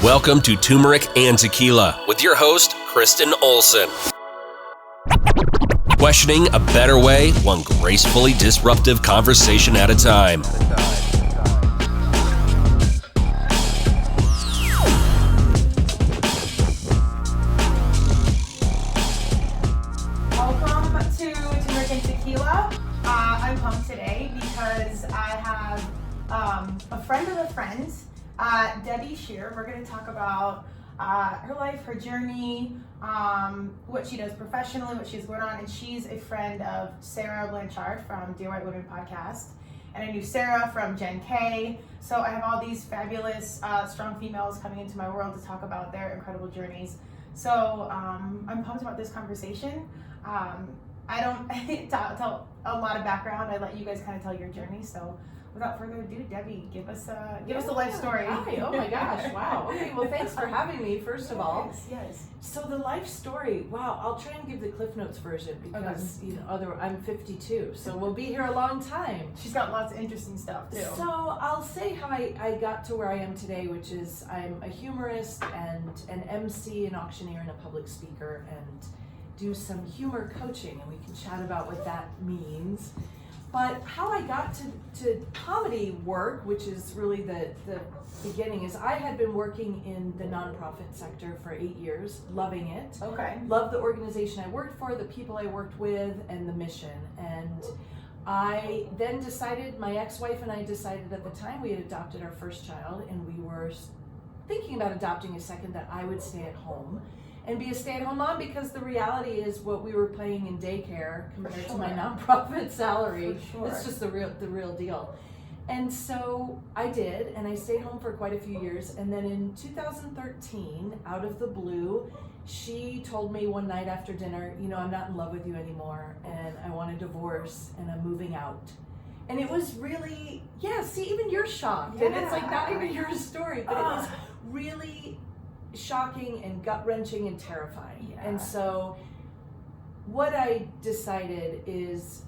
Welcome to Turmeric and Tequila with your host, Kristen Olson. Questioning a better way, one gracefully disruptive conversation at a time. Welcome to Turmeric and Tequila. I'm pumped today because I have a friend of a friend, Debbie Scheer. We're going to talk about her life, her journey, what she does professionally, what she's going on, and she's a friend of Sarah Blanchard from Dear White Women podcast, and I knew Sarah from Gen K, so I have all these fabulous, strong females coming into my world to talk about their incredible journeys. So I'm pumped about this conversation. I don't tell a lot of background. I let you guys kind of tell your journey. So without further ado, Debbie, give us the life story. Hi. Oh my gosh. Wow. Okay. Well, thanks for having me, first of all. Yes. So the life story. Wow. I'll try and give the Cliff Notes version because I'm 52, so we'll be here a long time. She's got lots of interesting stuff too. So I'll say how I got to where I am today, which is I'm a humorist and an MC, an auctioneer, and a public speaker, and do some humor coaching, and we can chat about what that means. But how I got to comedy work, which is really the beginning, is I had been working in the nonprofit sector for 8 years, loving it. Okay. Loved the organization I worked for, the people I worked with, and the mission. And I then decided, my ex-wife and I decided at the time, we had adopted our first child, and we were thinking about adopting a second, that I would stay at home and be a stay-at-home mom, because the reality is what we were paying in daycare compared to my nonprofit salary. It's just the real deal. And so I did, and I stayed home for quite a few years. And then in 2013, out of the blue, she told me one night after dinner, I'm not in love with you anymore, and I want a divorce, and I'm moving out. And it was really, even you're shocked. And it's like not even your story, but it was really shocking and gut-wrenching and terrifying. And so what I decided is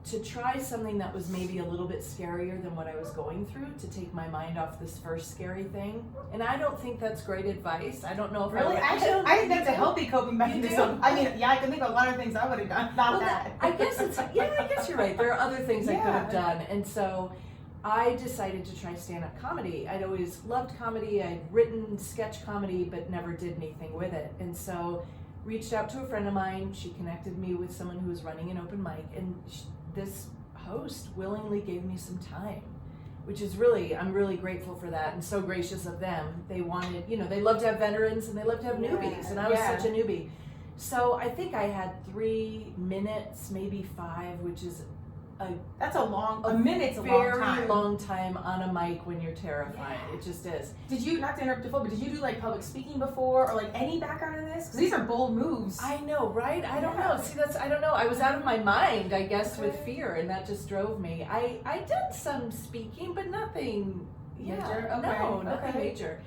to try something that was maybe a little bit scarier than what I was going through, to take my mind off this first scary thing. And I don't think that's great advice. I don't know if I think that's a healthy coping mechanism. I mean, I can think of a lot of things I would have done, not that. I guess you're right. There are other things I could have done. And so I decided to try stand-up comedy. I'd always loved comedy. I'd written sketch comedy, but never did anything with it. And so reached out to a friend of mine. She connected me with someone who was running an open mic, and this host willingly gave me some time, which is I'm really grateful for that, and so gracious of them. They wanted, they love to have veterans and they love to have newbies, and I was such a newbie. So I think I had 3 minutes, maybe 5, which is a minute's a very long time on a mic when you're terrified. It just is. Did you, not to interrupt you, but did you do like public speaking before, or like any background in this? Because these are bold moves. I know, right? I don't know. See, I don't know. I was out of my mind, I guess, with fear, and that just drove me. I did some speaking, but nothing major. Nothing major.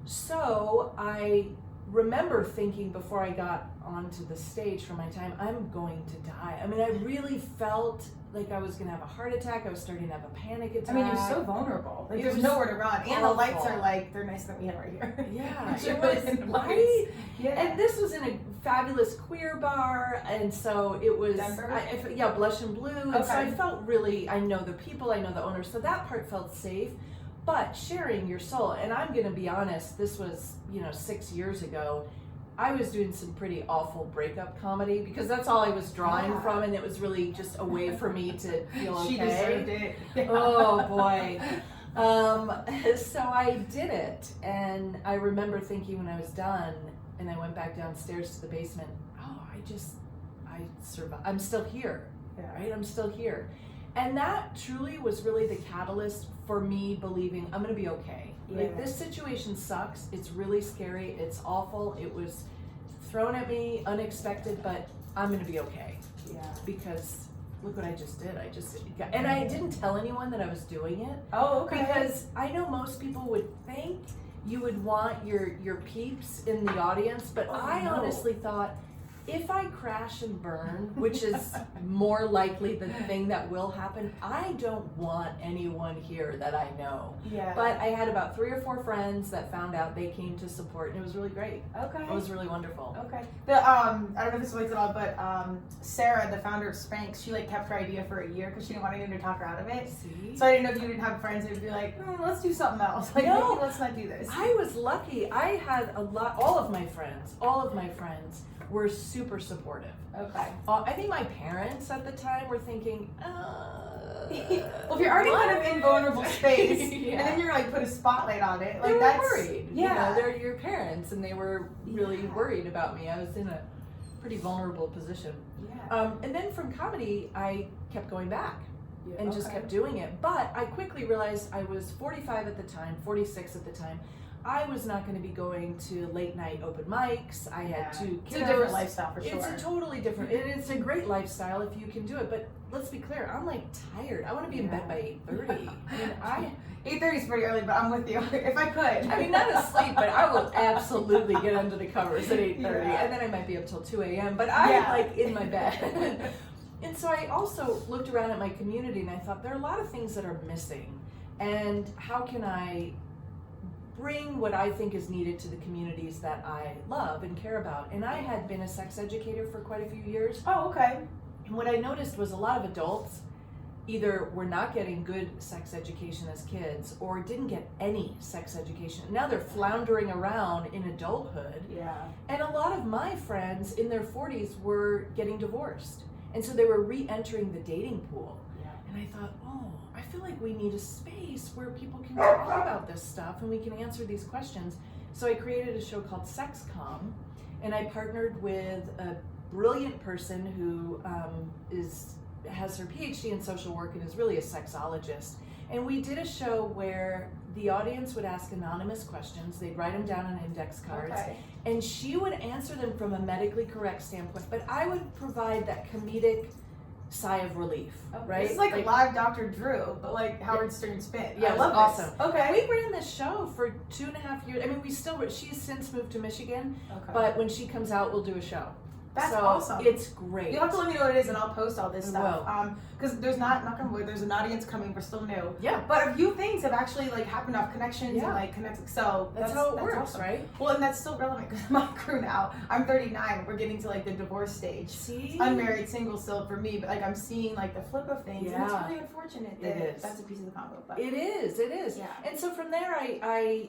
So I remember thinking before I got onto the stage for my time, I'm going to die. I mean, I really felt like I was going to have a heart attack. I was starting to have a panic attack. I mean, you're so vulnerable. Like, there's nowhere to run. And the lights are they're nicer than we have right here. Yeah, it was, right? Yeah. And this was in a fabulous queer bar, and so it was, Blush and Blue. And so I felt I know the people, I know the owners, so that part felt safe. But sharing your soul, and I'm going to be honest, this was, 6 years ago, I was doing some pretty awful breakup comedy, because that's all I was drawing from, and it was really just a way for me to feel okay. She deserved it. Oh boy. So I did it, and I remember thinking when I was done, and I went back downstairs to the basement, I survived. I'm still here, right? I'm still here. And that truly was really the catalyst for me believing I'm going to be okay. Like, this situation sucks. It's really scary. It's awful. It was thrown at me, unexpected, but I'm going to be okay. Yeah. Because look what I just did. And I didn't tell anyone that I was doing it. Oh, okay. Because I know most people would think you would want your peeps in the audience, but I honestly thought, if I crash and burn, which is more likely the thing that will happen, I don't want anyone here that I know. Yeah. But I had about 3 or 4 friends that found out. They came to support, and it was really great. Okay. It was really wonderful. Okay. I don't know if this relates at all, but Sarah, the founder of Spanx, she like kept her idea for a year because she didn't want anyone to talk her out of it. See? So I didn't know if you didn't have friends that would be like, let's do something else. Like, No. maybe let's not do this. I was lucky. I had all of my friends were super supportive. Okay. I think my parents at the time were thinking, Well, if you're already kind of in vulnerable space, Yeah. and then you're like put a spotlight on it, like they were that's worried. Yeah. You know, they're your parents, and they were really Yeah. worried about me. I was in a pretty vulnerable position. Yeah. And then from comedy, I kept going back Yeah, and just okay. kept doing it. But I quickly realized I was 45 at the time, 46 at the time. I was not going to be going to late night open mics. I had 2 It's kiddos. a different lifestyle for sure. It's a totally different, and it's a great lifestyle if you can do it. But let's be clear, I'm like tired. I want to be in bed by 8:30. I mean, 8:30 is pretty early, but I'm with you. If I could. I mean, not asleep, but I will absolutely get under the covers at 8:30, Yeah. and then I might be up till 2 a.m. But I'm Yeah. like in my bed. And so I also looked around at my community, and I thought there are a lot of things that are missing, and how can I bring what I think is needed to the communities that I love and care about? And I had been a sex educator for quite a few years. Oh, okay. And what I noticed was a lot of adults either were not getting good sex education as kids or didn't get any sex education. Now they're floundering around in adulthood. Yeah. And a lot of my friends in their 40s were getting divorced. And so they were re-entering the dating pool. Yeah. And I thought, I feel like we need a space where people can talk about this stuff and we can answer these questions. So I created a show called Sex Com, and I partnered with a brilliant person who has her PhD in social work and is really a sexologist. And we did a show where the audience would ask anonymous questions. They'd write them down on index cards, Okay. and she would answer them from a medically correct standpoint, but I would provide that comedic sigh of relief, right? This is like live Dr. Drew, but like Howard Stern spin. Yeah, I it love was this. awesome. Okay. We ran this show for 2.5 years. I mean, she's since moved to Michigan, Okay. but when she comes out, we'll do a show. That's so awesome. It's great. You'll have to let me know what it is, and I'll post all this I stuff. Because there's not on wood, there's an audience coming. We're still new. Yeah. But a few things have actually like happened off connections Yeah. and like connects. So That's how it works, awesome. right? Well, and that's still relevant because my crew now. I'm 39. We're getting to like the divorce stage. See? Unmarried, single still for me, but like I'm seeing like the flip of things, and it's Yeah. really unfortunate It that is. that's a piece of the combo. But It is. Yeah. And so from there, I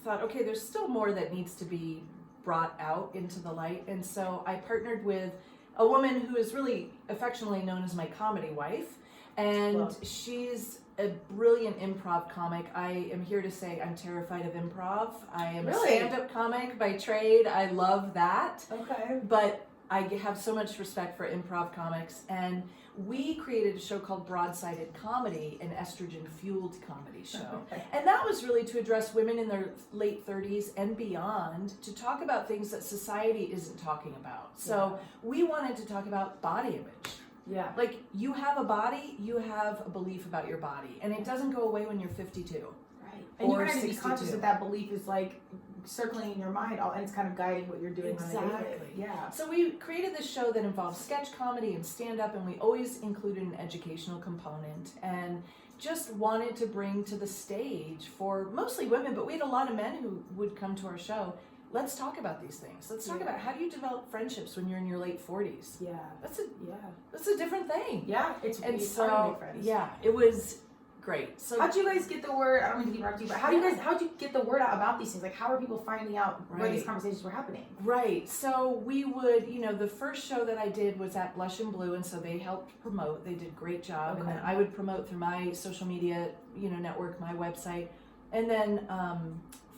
thought, okay, there's still more that needs to be brought out into the light. And so I partnered with a woman who is really affectionately known as my comedy wife. And Love. she's a brilliant improv comic. I am here to say I'm terrified of improv. I am Really? a stand-up comic by trade. I love that. Okay. But I have so much respect for improv comics, and we created a show called Broadsided Comedy, an estrogen-fueled comedy show. Okay. And that was really to address women in their late 30s and beyond, to talk about things that society isn't talking about. So we wanted to talk about body image. Yeah. Like, you have a body, you have a belief about your body, and it doesn't go away when you're 52. Right. And you Or kind of be conscious 62. that that belief is like circling in your mind, and it's kind of guiding what you're doing. on a daily basis. Exactly. Yeah. So we created this show that involves sketch comedy and stand-up, and we always included an educational component, and just wanted to bring to the stage for mostly women, but we had a lot of men who would come to our show. Let's talk about these things. Let's talk about how do you develop friendships when you're in your late 40s. Yeah. That's a Yeah. different thing. Yeah. It's And it's hard to so make friends. yeah, it was great. So How'd you guys get the word? I don't mean to keep interrupting you, but how'd you get the word out about these things? Like, how are people finding out where these Right. conversations were happening? Right. So we would, the first show that I did was at Blush and Blue, and so they helped promote. They did a great job. And Okay. then I would promote through my social media, network, my website. And then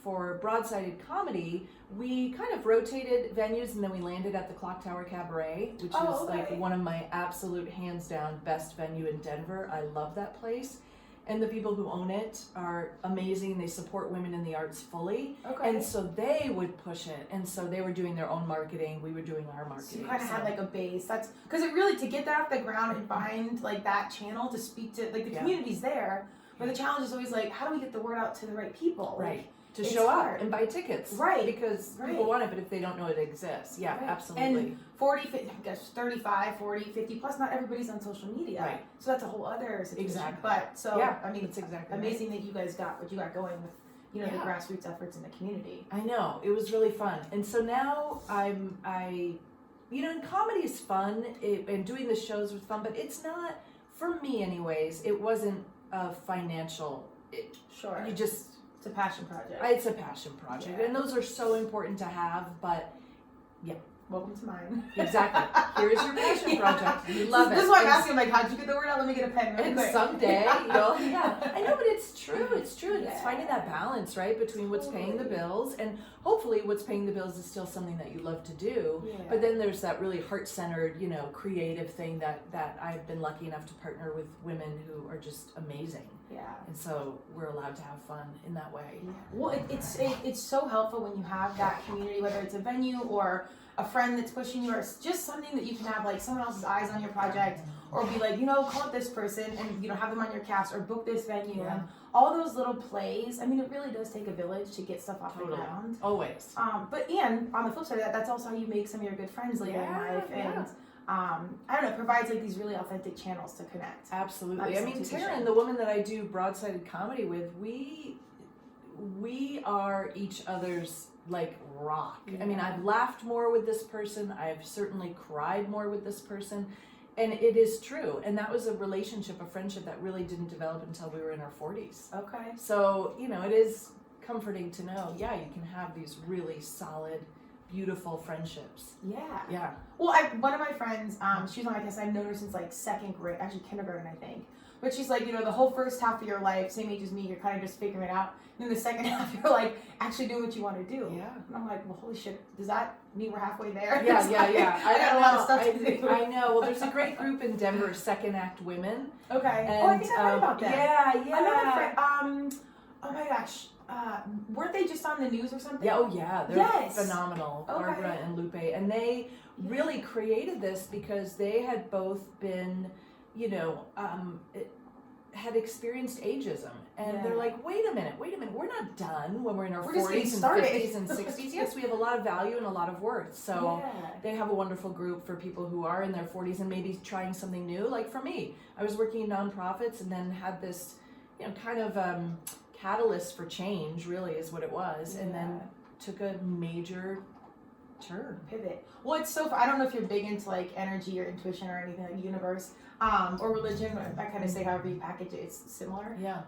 for Broadsided Comedy, we kind of rotated venues, and then we landed at the Clock Tower Cabaret, which is like one of my absolute hands down best venue in Denver. I love that place. And the people who own it are amazing. They support women in the arts fully. Okay. And so they would push it. And so they were doing their own marketing. We were doing our So marketing. you kind of had like a base. That's because it really, to get that off the ground and find like that channel to speak to, like the community's there, but the challenge is always like, how do we get the word out to the right people? Right. to It's show hard. up and buy tickets. Right. Because Right. people want it, but if they don't know it exists. Yeah, Right. absolutely. And 40, 50, 35, 40, 50 plus, not everybody's on social media. Right. So that's a whole other situation. Exactly. But so, Yeah, I mean, that's exactly amazing that you guys got what you got going with, you know, the Yeah. grassroots efforts in the community. I know, it was really fun. And so now you know, and comedy is fun, and doing the shows was fun, but it's not, for me anyways, it wasn't a financial, Sure. you just, It's a passion project. it's a passion project. Yeah. And those are so important to have, but Welcome to mine. exactly. Here's your passion project. You love This it. is why I'm And- asking, like, how'd you get the word out? Let me get a pen really And quick. someday you'll, yeah, I know, but it's true. It's true. It's Yeah. finding that balance, right, between what's paying the bills, and hopefully what's paying the bills is still something that you love to do. Yeah. But then there's that really heart-centered, you know, creative thing that I've been lucky enough to partner with women who are just amazing, Yeah. and so we're allowed to have fun in that way. Well, it's so helpful when you have that community, whether it's a venue or a friend that's pushing you, or it's just something that you can have, like someone else's eyes on your project, or be like, you know, call up this person and, you know, have them on your cast, or book this venue, Yeah. and all those little plays. I mean, it really does take a village to get stuff off the Totally. ground. Always. But and on the flip side of that, that's also how you make some of your good friends later in Yeah, life, and I don't know, it provides like these really authentic channels to connect. Absolutely. Not I mean, something to Taryn, show. the woman that I do broadsided comedy with, we are each other's like rock. I mean, Yeah. I've laughed more with this person. I've certainly cried more with this person. And it is true. And that was a relationship, a friendship that really didn't develop until we were in our 40s. Okay. So, you know, it is comforting to know, yeah, you can have these really solid, beautiful friendships. Yeah. Yeah. Well, one of my friends, she's on my cast. I've known her since like second grade, actually kindergarten, I think. But she's like, you know, the whole first half of your life, same age as me, you're kind of just figuring it out. And then the second half, you're like actually doing what you want to do. Yeah. And I'm like, well, holy shit, does that mean we're halfway there? Yeah, It's yeah, like, yeah. I got a lot of stuff to do. I know. Well, there's a great group in Denver, Second Act Women. Okay. And, Oh, I think I heard about that. Yeah, Another friend, oh my gosh, weren't they just on the news or something? Yeah, oh yeah, they're Yes. phenomenal, Okay. Barbara and Lupe, and they really created this because they had both been, you know, had experienced ageism, and they're like, wait a minute, we're not done when we're in our We're just getting 40s and started. 50s and 60s. Yes, we have a lot of value and a lot of worth. So Yeah. they have a wonderful group for people who are in their 40s and maybe trying something new. Like for me, I was working in nonprofits and then had this, you know, kind of catalyst for change, really is what it was, and then took a major turn. Pivot. Well, it's so. I don't know if you're big into like energy or intuition or anything like universe, or religion. I kind of say however you package it, it's similar. Yeah.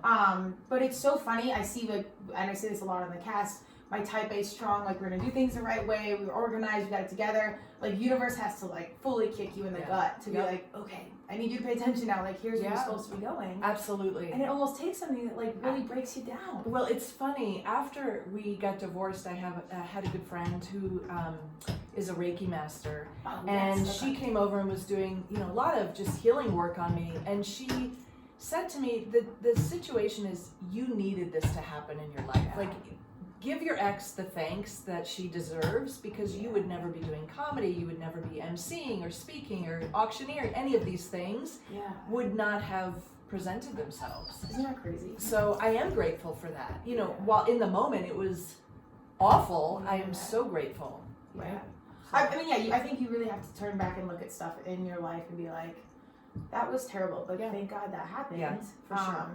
But it's so funny. I see like, and I say this a lot on the cast. My type A strong, like we're gonna do things the right way. We were organized. We got it together. Like universe has to like fully kick you in the gut to be like, okay, I need you to pay attention now. Like here's where you're supposed to be going. Absolutely. And it almost takes something that like really breaks you down. Well, it's funny. After we got divorced, I had a good friend who is a Reiki master, and she came over and was doing, you know, a lot of just healing work on me. And she said to me that the situation is you needed this to happen in your life. Like, give your ex the thanks that she deserves, because you would never be doing comedy, you would never be emceeing or speaking or auctioneering. Any of these things would not have presented themselves. Isn't that crazy? So I am grateful for that. You know, while in the moment it was awful, I am so grateful. Right? Yeah. I mean, I think you really have to turn back and look at stuff in your life and be like, that was terrible, but thank God that happened. Yeah, for sure.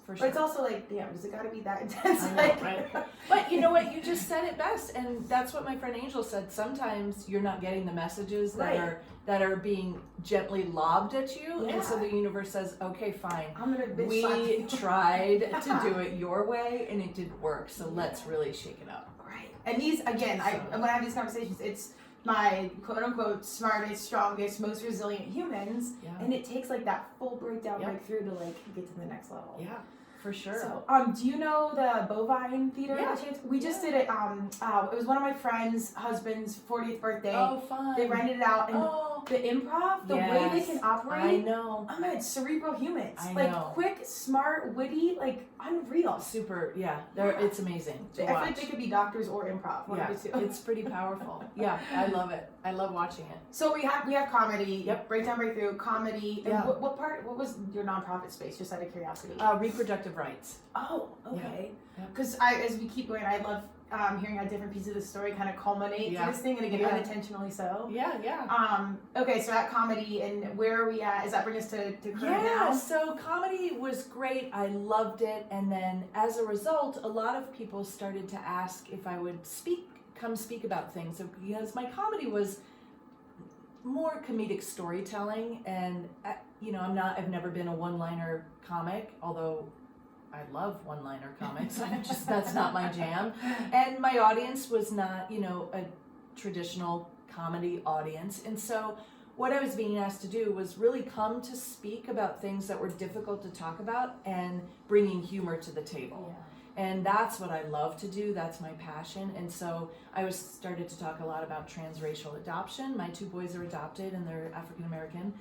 For But it's also like, does it got to be that intense? I know, Like, right? But you know what? You just said it best, and that's what my friend Angel said. Sometimes you're not getting the messages that are being gently lobbed at you, and so the universe says, "Okay, fine. I'm gonna bitch We slap you." tried to do it your way, and it didn't work. So let's really shake it up." Right. And these, again, when I have these conversations, it's my quote unquote smartest, strongest, most resilient humans, and it takes like that full breakdown breakthrough to like get to the next level. Yeah, for sure. So, do you know the Bovine Theater? Yeah. We just did it. It was one of my friend's husband's 40th birthday. Oh, fun. They rented it out, and the improv, the way they can operate. I know. Oh my God, cerebral humans. I like know. quick, smart, witty. Like unreal. Super, yeah. Yeah. It's amazing to I feel watch. like they could be doctors or improv. One Yeah, of the two. it's pretty powerful. Yeah, I love it. I love watching it. So we have comedy. Yep. Breakdown, breakthrough, comedy. Yeah. And what was your nonprofit space? Just out of curiosity. Reproductive rights. Oh, okay. Yeah. Because as we keep going, I love hearing how different pieces of the story kind of culminate Yeah. to this thing, and again, Yeah. unintentionally so. Yeah. Okay, so at comedy, and where are we at? Does that bring us to current Yeah, now? so comedy was great. I loved it. And then as a result, a lot of people started to ask if I would come speak about things. So, because my comedy was more comedic storytelling, and I've never been a one-liner comic, although I love one-liner comics. That's not my jam. And my audience was not, a traditional comedy audience. And so what I was being asked to do was really come to speak about things that were difficult to talk about and bringing humor to the table. Yeah. And that's what I love to do. That's my passion. And so I started to talk a lot about transracial adoption. My 2 boys are adopted and they're African American.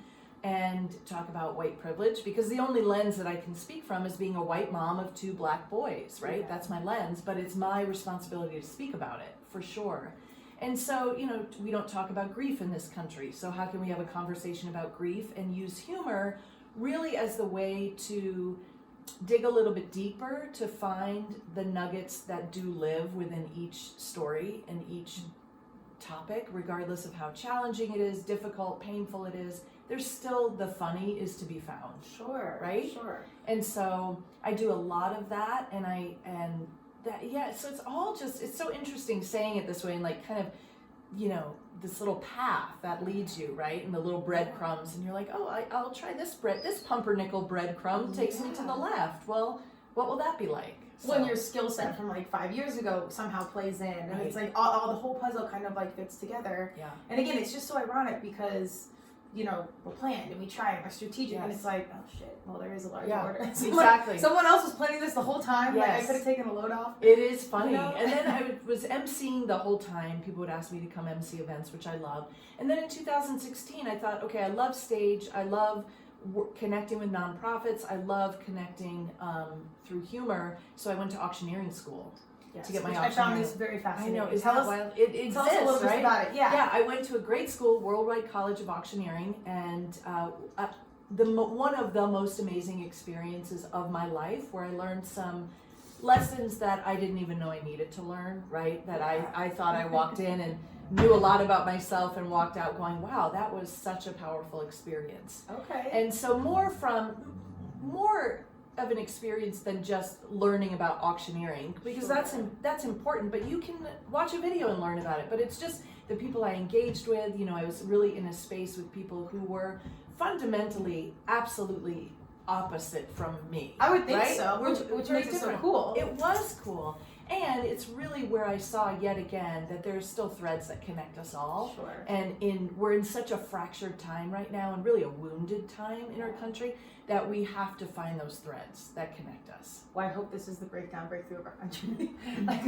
And talk about white privilege, because the only lens that I can speak from is being a white mom of 2 black boys, right? Yeah. That's my lens, but it's my responsibility to speak about it, for sure. And so, we don't talk about grief in this country. So how can we have a conversation about grief and use humor really as the way to dig a little bit deeper to find the nuggets that do live within each story and each topic, regardless of how challenging it is, difficult, painful it is. There's still the funny is to be found. Sure. Right? Sure. And so I do a lot of that, so it's all it's so interesting saying it this way, and like kind of, this little path that leads you, right? And the little breadcrumbs, and you're like, oh, I'll try this pumpernickel breadcrumb takes me to the left. Well, what will that be like? So, When your skill set from like 5 years ago somehow plays in, and Right. it's like all the whole puzzle kind of like fits together. yeah. And again, it's just so ironic because, we're planned and we try and we're strategic, and Yes. it's like, oh shit, well, there is a large Yeah, order. exactly. Someone else was planning this the whole time. Like, I Yes. could have taken the load off. It is funny. You know? And then I was emceeing the whole time. People would ask me to come MC events, which I love. And then in 2016, I thought, okay, I love stage. I love connecting with nonprofits. I love connecting through humor. So I went to auctioneering school. Yes, To get my which I found auctioneering. this very I fascinating. know. Is Tell that us, wild? It exists, tell us a little bit right? about it. Yeah. Yeah, I went to a great school, Worldwide College of Auctioneering, and one of the most amazing experiences of my life, where I learned some lessons that I didn't even know I needed to learn, right? That I thought I walked in and knew a lot about myself and walked out going, wow, that was such a powerful experience. Okay. And so more of an experience than just learning about auctioneering, because Sure. that's important, but you can watch a video and learn about it. But it's just the people I engaged with, I was really in a space with people who were fundamentally absolutely opposite from me. I would think right? so, We're which very makes it so different. cool. It was cool. And it's really where I saw yet again that there's still threads that connect us all. Sure. And we're in such a fractured time right now, and really a wounded time in our country, that we have to find those threads that connect us. Well, I hope this is the breakthrough of our country.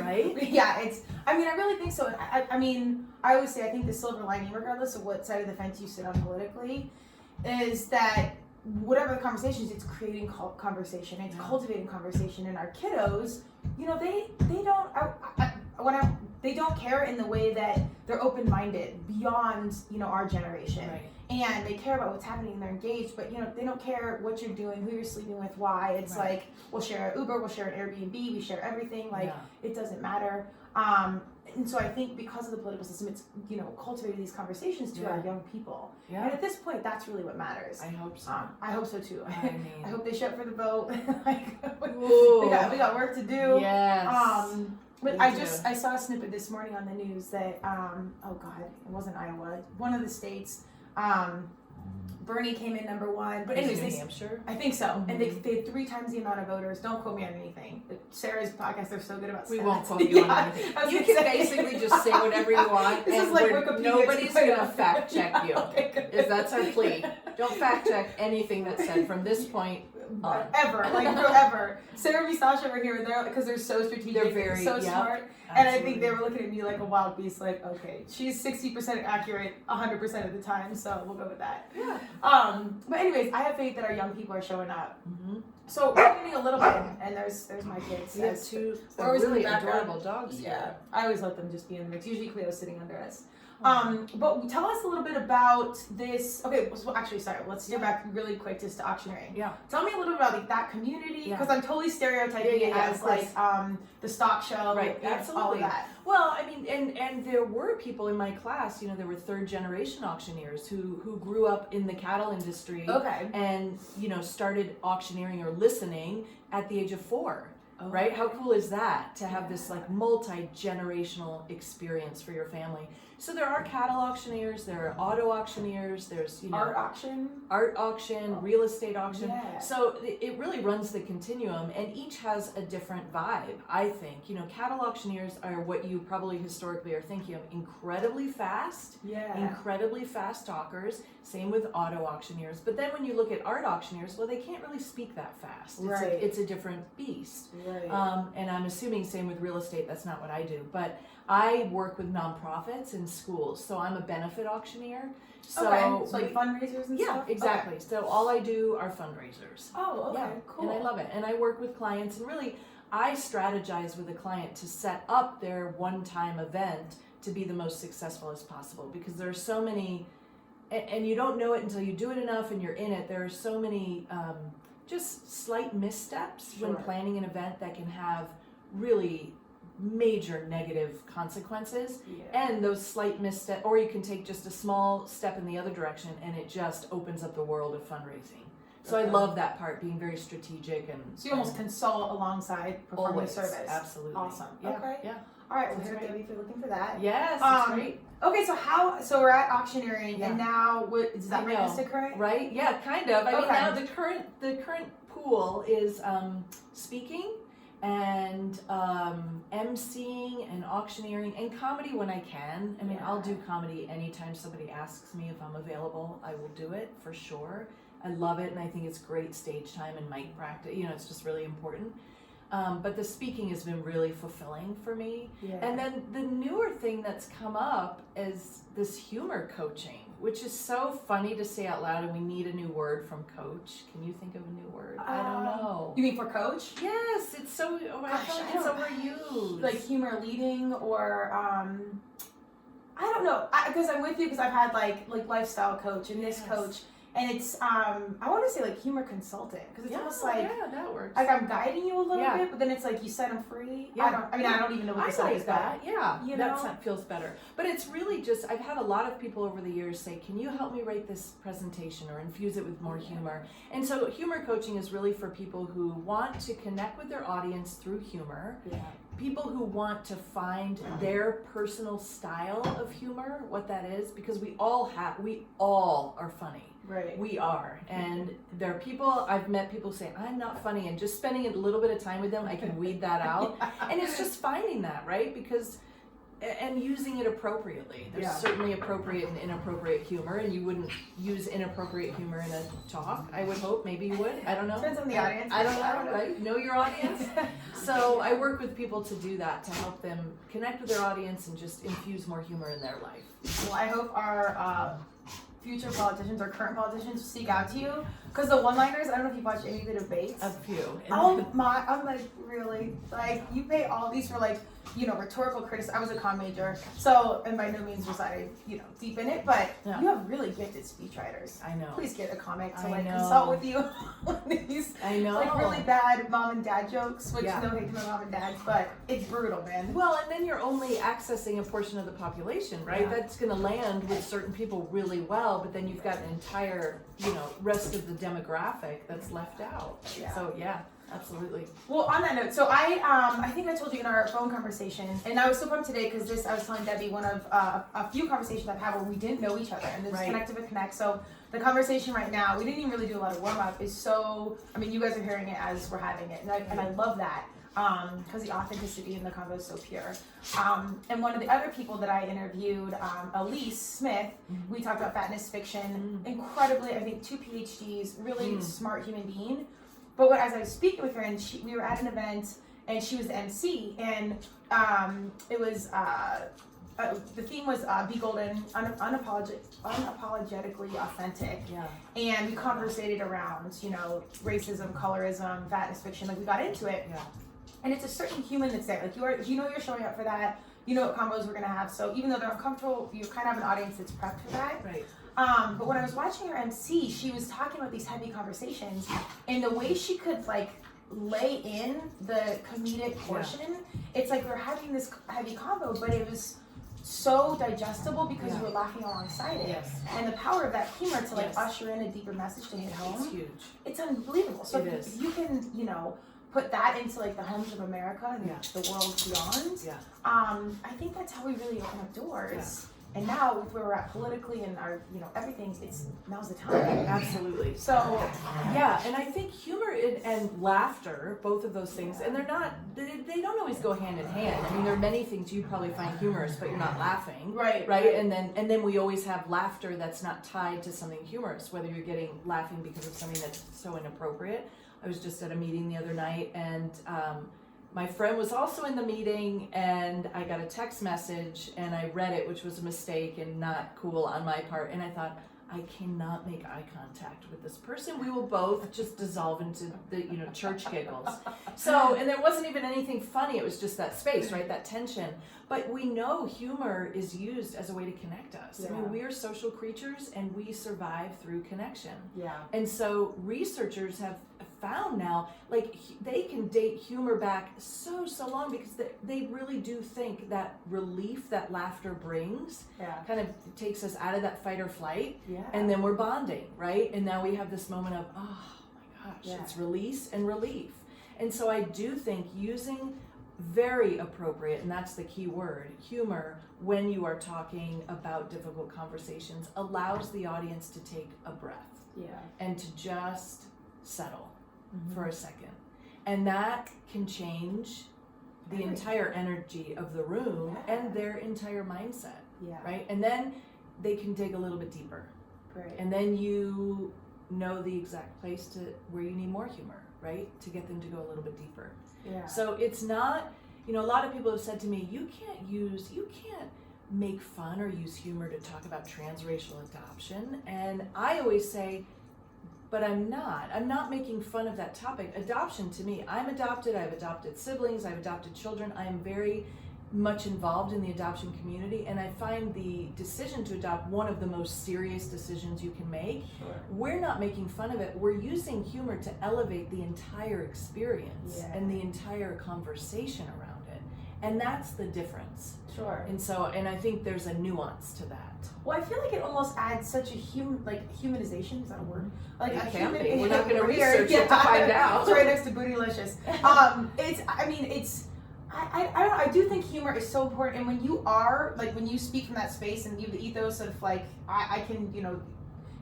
Right? Yeah, I really think so. I always say, I think the silver lining, regardless of what side of the fence you sit on politically, is that whatever the conversation is, it's creating conversation. It's cultivating conversation. And our kiddos, they don't care in the way that they're open-minded beyond, our generation. Right. And they care about what's happening, and they're engaged, but they don't care what you're doing, who you're sleeping with, why. It's Right. like, we'll share an Uber, we'll share an Airbnb, we share everything. Like, Yeah. it doesn't matter. And so I think because of the political system, it's, cultivated these conversations to our young people. Yeah. And at this point, that's really what matters. I hope so. I hope so too. I mean- I hope they show up for the vote. Ooh. we got work to do. Yes. But We I saw a snippet this morning on the news that oh God, it wasn't Iowa, one of the states. Bernie came in number one, but anyways, New Hampshire. I think so. Mm-hmm. And they had 3 times the amount of voters. Don't quote me on anything. Sarah's podcast, they're so good about We stats. won't quote you on Yeah, anything. I was You gonna can say. basically just say whatever you want, This and is like Wikipedia nobody's 2.0. going to fact check you. Okay, good. That's our plea. Don't fact check anything that's said from this point on. Ever, like forever. Sarah and Sasha were here, because they're so strategic, They're very- so yep, smart. And I think absolutely. they were looking at me like a wild beast, like, okay, she's 60% accurate 100% of the time, so we'll go with that. Yeah. But anyways, I have faith that our young people are showing up. Mm-hmm. So we're getting a little bit, and there's my kids. We have two We're always in the really background. adorable dogs. Yeah, I always let them just be in the mix. Usually Cleo's sitting under us. But tell us a little bit about this. Okay, well, actually, sorry. Let's get back really quick just to auctioneering. Yeah. Tell me a little bit about like that community, because Yeah. I'm totally stereotyping it as like the stock show, Right, and absolutely. all of that. Well, I mean, and there were people in my class, you know, there were third generation auctioneers who grew up in the cattle industry Okay. and, you know, started auctioneering or listening at the age of 4. Right? How cool is that to have this like multi-generational experience for your family? So there are cattle auctioneers, there are auto auctioneers, there's, you know, art auction, real estate auction. Yeah. So it really runs the continuum, and each has a different vibe, I think. You know, cattle auctioneers are what you probably historically are thinking of: incredibly fast, incredibly fast talkers. Same with auto auctioneers. But then when you look at art auctioneers, well, they can't really speak that fast. Right. It's a different beast. Right. And I'm assuming same with real estate. That's not what I do, but I work with nonprofits and schools, so I'm a benefit auctioneer. So, like fundraisers and stuff? Yeah, exactly. Okay. So all I do are fundraisers. Oh, okay, yeah, cool. And I love it. And I work with clients, and really I strategize with a client to set up their one-time event to be the most successful as possible, because there are so many, and you don't know it until you do it enough and you're in it. There are so many just slight missteps when planning an event that can have really major negative consequences. And those slight missteps, or you can take just a small step in the other direction and it just opens up the world of fundraising. So I love that part, being very strategic. And so you almost consult alongside performing always, the service. Absolutely. Awesome. Yeah, okay. Yeah. All right, well, here, Debbie, if you're looking for that. Yes, that's great. Okay, so we're at auctioneering, and now does that bring us to current? Right? Yeah, kind of. I mean, Okay. now the current pool is speaking and emceeing and auctioneering and comedy when I can. I mean, I'll do comedy anytime somebody asks me if I'm available. I will do it for sure. I love it, and I think it's great stage time and mic practice. You know, it's just really important. But the speaking has been really fulfilling for me. Yeah. And then the newer thing that's come up is this humor coaching, which is so funny to say out loud, and we need a new word from coach. Can you think of a new word? I don't know. You mean for coach? Yes, it's so, I feel like it's overused. Like humor leading, or I don't know, because I'm with you, because I've had like lifestyle coach and this coach. And it's, I want to say like humor consultant, because it's almost like, that works. Like I'm guiding you a little bit, but then it's like you set them free. Yeah. I don't even know what I this is. that. Yeah, you that feels better. But it's really just, I've had a lot of people over the years say, can you help me write this presentation or infuse it with more humor? And so humor coaching is really for people who want to connect with their audience through humor. Yeah. People who want to find their personal style of humor, what that is, because we all are funny. Right. We are. And there are people, I've met people say, I'm not funny, and just spending a little bit of time with them, I can weed that out. And it's just finding that, right? Because, and using it appropriately. There's certainly appropriate and inappropriate humor, and you wouldn't use inappropriate humor in a talk, I would hope. Maybe you would. I don't know. Depends on the audience. I don't know, right? Know your audience. So I work with people to do that, to help them connect with their audience and just infuse more humor in their life. Well, I hope our future politicians or current politicians seek out to you, because the one-liners, I don't know if you've watched any of the debates. A few. Oh my, I'm like, really? Like, you pay all these for like, you know, rhetorical criticism. I was a comm major, so, and by no means was I, you know, deep in it, but you have really gifted speechwriters. I know. Please get a comic to like consult with you on these like really bad mom and dad jokes, which no hate to my mom and dads, but it's brutal, man. Well, and then you're only accessing a portion of the population, right? That's going to land with certain people really well, but then you've got an entire, you know, rest of the demographic that's left out. So absolutely. Well, on that note, so I think I told you in our phone conversation, and I was so pumped today because I was telling Debbie, one of a few conversations I've had where we didn't know each other, and this connect to connect. So the conversation right now, we didn't even really do a lot of warm up, is so, I mean, you guys are hearing it as we're having it, and I love that. Because the authenticity in the convo is so pure. And one of the other people that I interviewed, Elise Smith, we talked about fatness fiction, incredibly, I think 2 PhDs, really smart human being. But as I was speaking with her, and we were at an event, and she was the MC, and it was the theme was be golden, unapologetically authentic. Yeah. And we conversated around, you know, racism, colorism, fatness fiction. Like we got into it. Yeah. And it's a certain human that's there. Like you know you're showing up for that. You know what combos we're gonna have. So even though they're uncomfortable, you kind of have an audience that's prepped for that. Right. But when I was watching her MC, she was talking about these heavy conversations, and the way she could like lay in the comedic portion, it's like we're having this heavy combo, but it was so digestible because we were laughing alongside it. Yes. And the power of that humor to like usher in a deeper message to hit home. It's huge. It's unbelievable. So It if is. you can, you know, put that into like the homes of America and the world beyond. Yeah. I think that's how we really open up doors. Yeah. And now with where we're at politically and our, you know, everything, now's the time. Absolutely. So yeah, and I think humor and laughter, both of those things, and they don't always go hand in hand. I mean, there are many things you'd probably find humorous, but you're not laughing. Right. And then we always have laughter that's not tied to something humorous, whether you're laughing because of something that's so inappropriate. I was just at a meeting the other night, and my friend was also in the meeting, and I got a text message, and I read it, which was a mistake and not cool on my part, and I thought, I cannot make eye contact with this person. We will both just dissolve into the, you know, church giggles. So, and there wasn't even anything funny. It was just that space, right? That tension. But we know humor is used as a way to connect us. Yeah. I mean, we are social creatures and we survive through connection. yeah. And so researchers have found now, like they can date humor back so long because they really do think that relief that laughter brings kind of takes us out of that fight or flight. Yeah. And then we're bonding, right? And now we have this moment of, oh my gosh, Yeah. it's release and relief. And so I do think using very appropriate, and that's the key word, humor, when you are talking about difficult conversations, allows the audience to take a breath and to just settle for a second. And that can change the entire energy of the room and their entire mindset, right? And then they can dig a little bit deeper. Great. And then you know the exact place to where you need more humor, right? To get them to go a little bit deeper. Yeah. So it's not, you know, a lot of people have said to me, you can't make fun or use humor to talk about transracial adoption. And I always say, but I'm not making fun of that topic. Adoption to me, I'm adopted, I've adopted siblings, I've adopted children. I am very much involved in the adoption community, and I find the decision to adopt one of the most serious decisions you can make. Sure. We're not making fun of it. We're using humor to elevate the entire experience and the entire conversation around it. And that's the difference. Sure. And I think there's a nuance to that. Well, I feel like it almost adds such a humanization. Is that a word? Like It a can human. be. We're not going to Weird. research it to find out. It's right next to Bootylicious. I do think humor is so important, and when you speak from that space and you have the ethos of like I can, you know,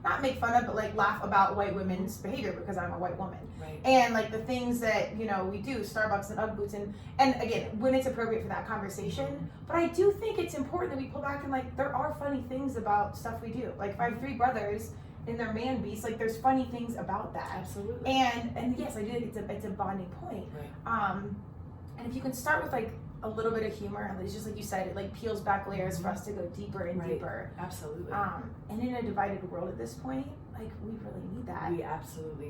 not make fun of, but like laugh about white women's behavior because I'm a white woman. Right. And like the things that, you know, we do, Starbucks and Ugg boots, and again, when it's appropriate for that conversation. But I do think it's important that we pull back and like there are funny things about stuff we do. Like if I have 3 brothers and they're man beasts, like there's funny things about that. Absolutely. And yes, I do think it's a bonding point. Right. And if you can start with like a little bit of humor, and it's just like you said, it like peels back layers for us to go deeper and deeper. Absolutely. And in a divided world at this point, like we really need that.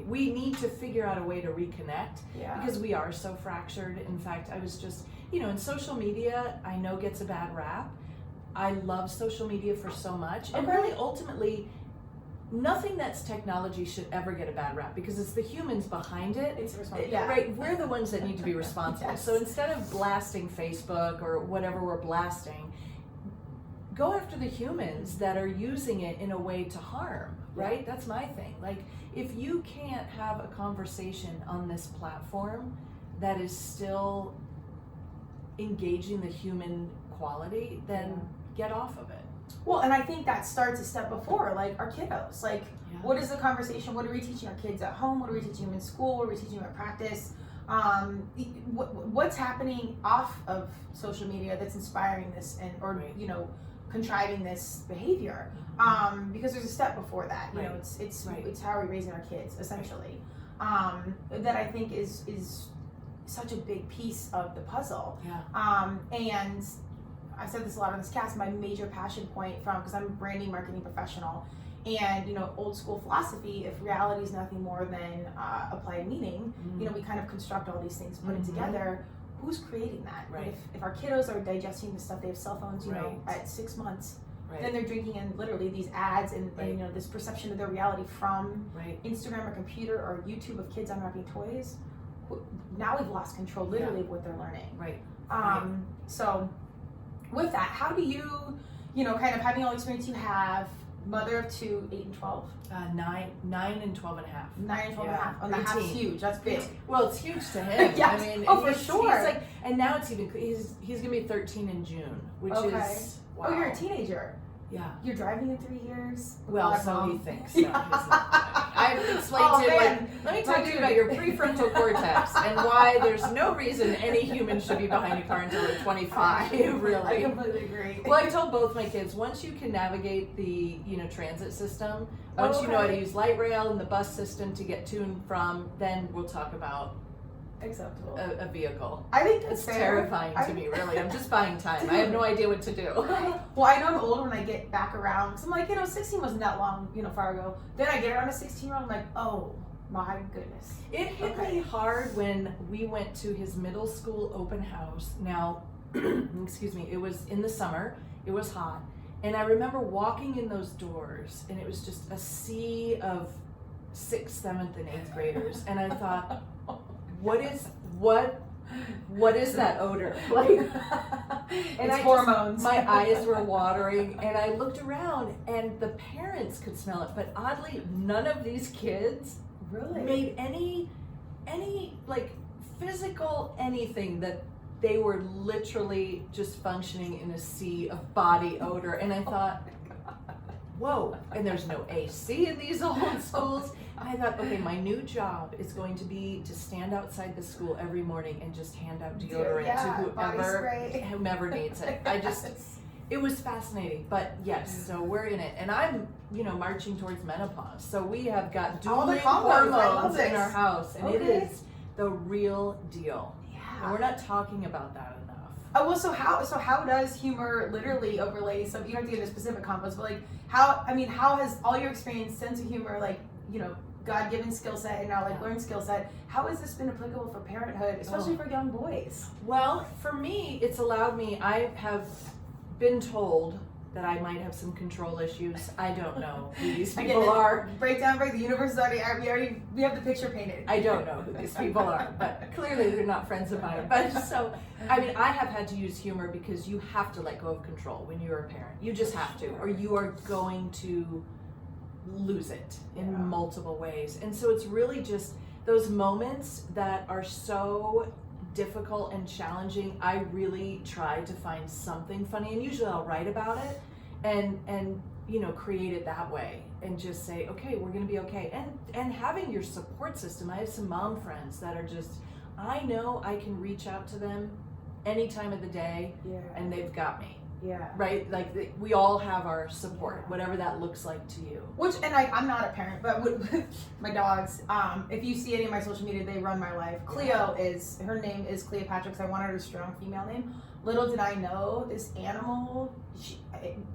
We need to figure out a way to reconnect Yeah. because we are so fractured. In fact, I was just, you know, in social media, I know gets a bad rap. I love social media for so much. And really ultimately, nothing that's technology should ever get a bad rap because it's the humans behind it. It's responsible. Right, we're the ones that need to be responsible. Yes. So instead of blasting Facebook or whatever we're blasting, go after the humans that are using it in a way to harm, right? That's my thing. Like, if you can't have a conversation on this platform that is still engaging the human quality, then get off of it. Well, and I think that starts a step before, like our kiddos. Like, what is the conversation? What are we teaching our kids at home? What are we teaching them in school? What are we teaching them at practice? What's happening off of social media that's inspiring this or you know, contriving this behavior? Because there's a step before that. You know, it's how are we raising our kids essentially. That I think is such a big piece of the puzzle. And I said this a lot on this cast, my major passion point because I'm a branding marketing professional, and old school philosophy, if reality is nothing more than applied meaning, we kind of construct all these things, put it together. Who's creating that? Right. If our kiddos are digesting this stuff, they have cell phones, at 6 months, then they're drinking in literally these ads and this perception of their reality from Instagram or computer or YouTube of kids unwrapping toys. Now we've lost control literally of what they're learning. So with that, how do you, kind of having all the experience you have, mother of 2, 8 and 12? 9 and 12 and a half. 9 and 12 and a half. Oh, that half's huge. That's big. Well, it's huge to him. Yes. I mean, for sure. He's like, and now it's even, he's going to be 13 in June, which is, wow. Oh, you're a teenager. Yeah. You're driving in 3 years? Well, so he thinks. No, I've explained to him, let me talk to you about your prefrontal cortex and why there's no reason any human should be behind a car until they're 25. Really. I completely agree. Well, I told both my kids, once you can navigate the, transit system, once you know how to use light rail and the bus system to get to and from, then we'll talk about acceptable a vehicle. I think that's it's terrifying to me, really. I'm just buying time. I have no idea what to do. Well, I know I'm older when I get back around, because I'm like, 16 wasn't that long, far ago. Then I get around a 16-year-old, I'm like, oh my goodness. It hit me hard when we went to his middle school open house. Now, excuse me, it was in the summer, it was hot, and I remember walking in those doors, and it was just a sea of 6th, 7th, and 8th graders, and I thought, what is that odor? Like, and it's hormones. My eyes were watering, and I looked around, and the parents could smell it, but oddly, none of these kids made any like physical anything that they were literally just functioning in a sea of body odor, and I thought, whoa, and there's no AC in these old schools. I thought, okay, my new job is going to be to stand outside the school every morning and just hand out deodorant to whomever needs it. It was fascinating, but yes, so we're in it, and I'm, marching towards menopause, so we have got dueling hormones in our house, and it is the real deal. Yeah, and we're not talking about that enough. Oh well, so how does humor literally overlay? So you don't have to get into specific combos, but like how has all your experience, sense of humor, like God-given skill set and now learned skill set, how has this been applicable for parenthood, especially for young boys? Well, for me, it's allowed me, I have been told that I might have some control issues. I don't know who these people are. Break the universe is already, we have the picture painted. I don't know who these people are, but clearly they're not friends of mine. But so, I have had to use humor because you have to let go of control when you're a parent. You just have to, or you are going to lose it in multiple ways. And so it's really just those moments that are so difficult and challenging. I really try to find something funny, and usually I'll write about it and create it that way and just say, okay, we're gonna be okay. And having your support system. I have some mom friends that are just, I know I can reach out to them any time of the day and they've got me. Yeah. Right? Like we all have our support, whatever that looks like to you. I'm not a parent, but with my dogs, if you see any of my social media, they run my life. Cleo her name is Cleopatra because I wanted a strong female name. Little did I know this animal,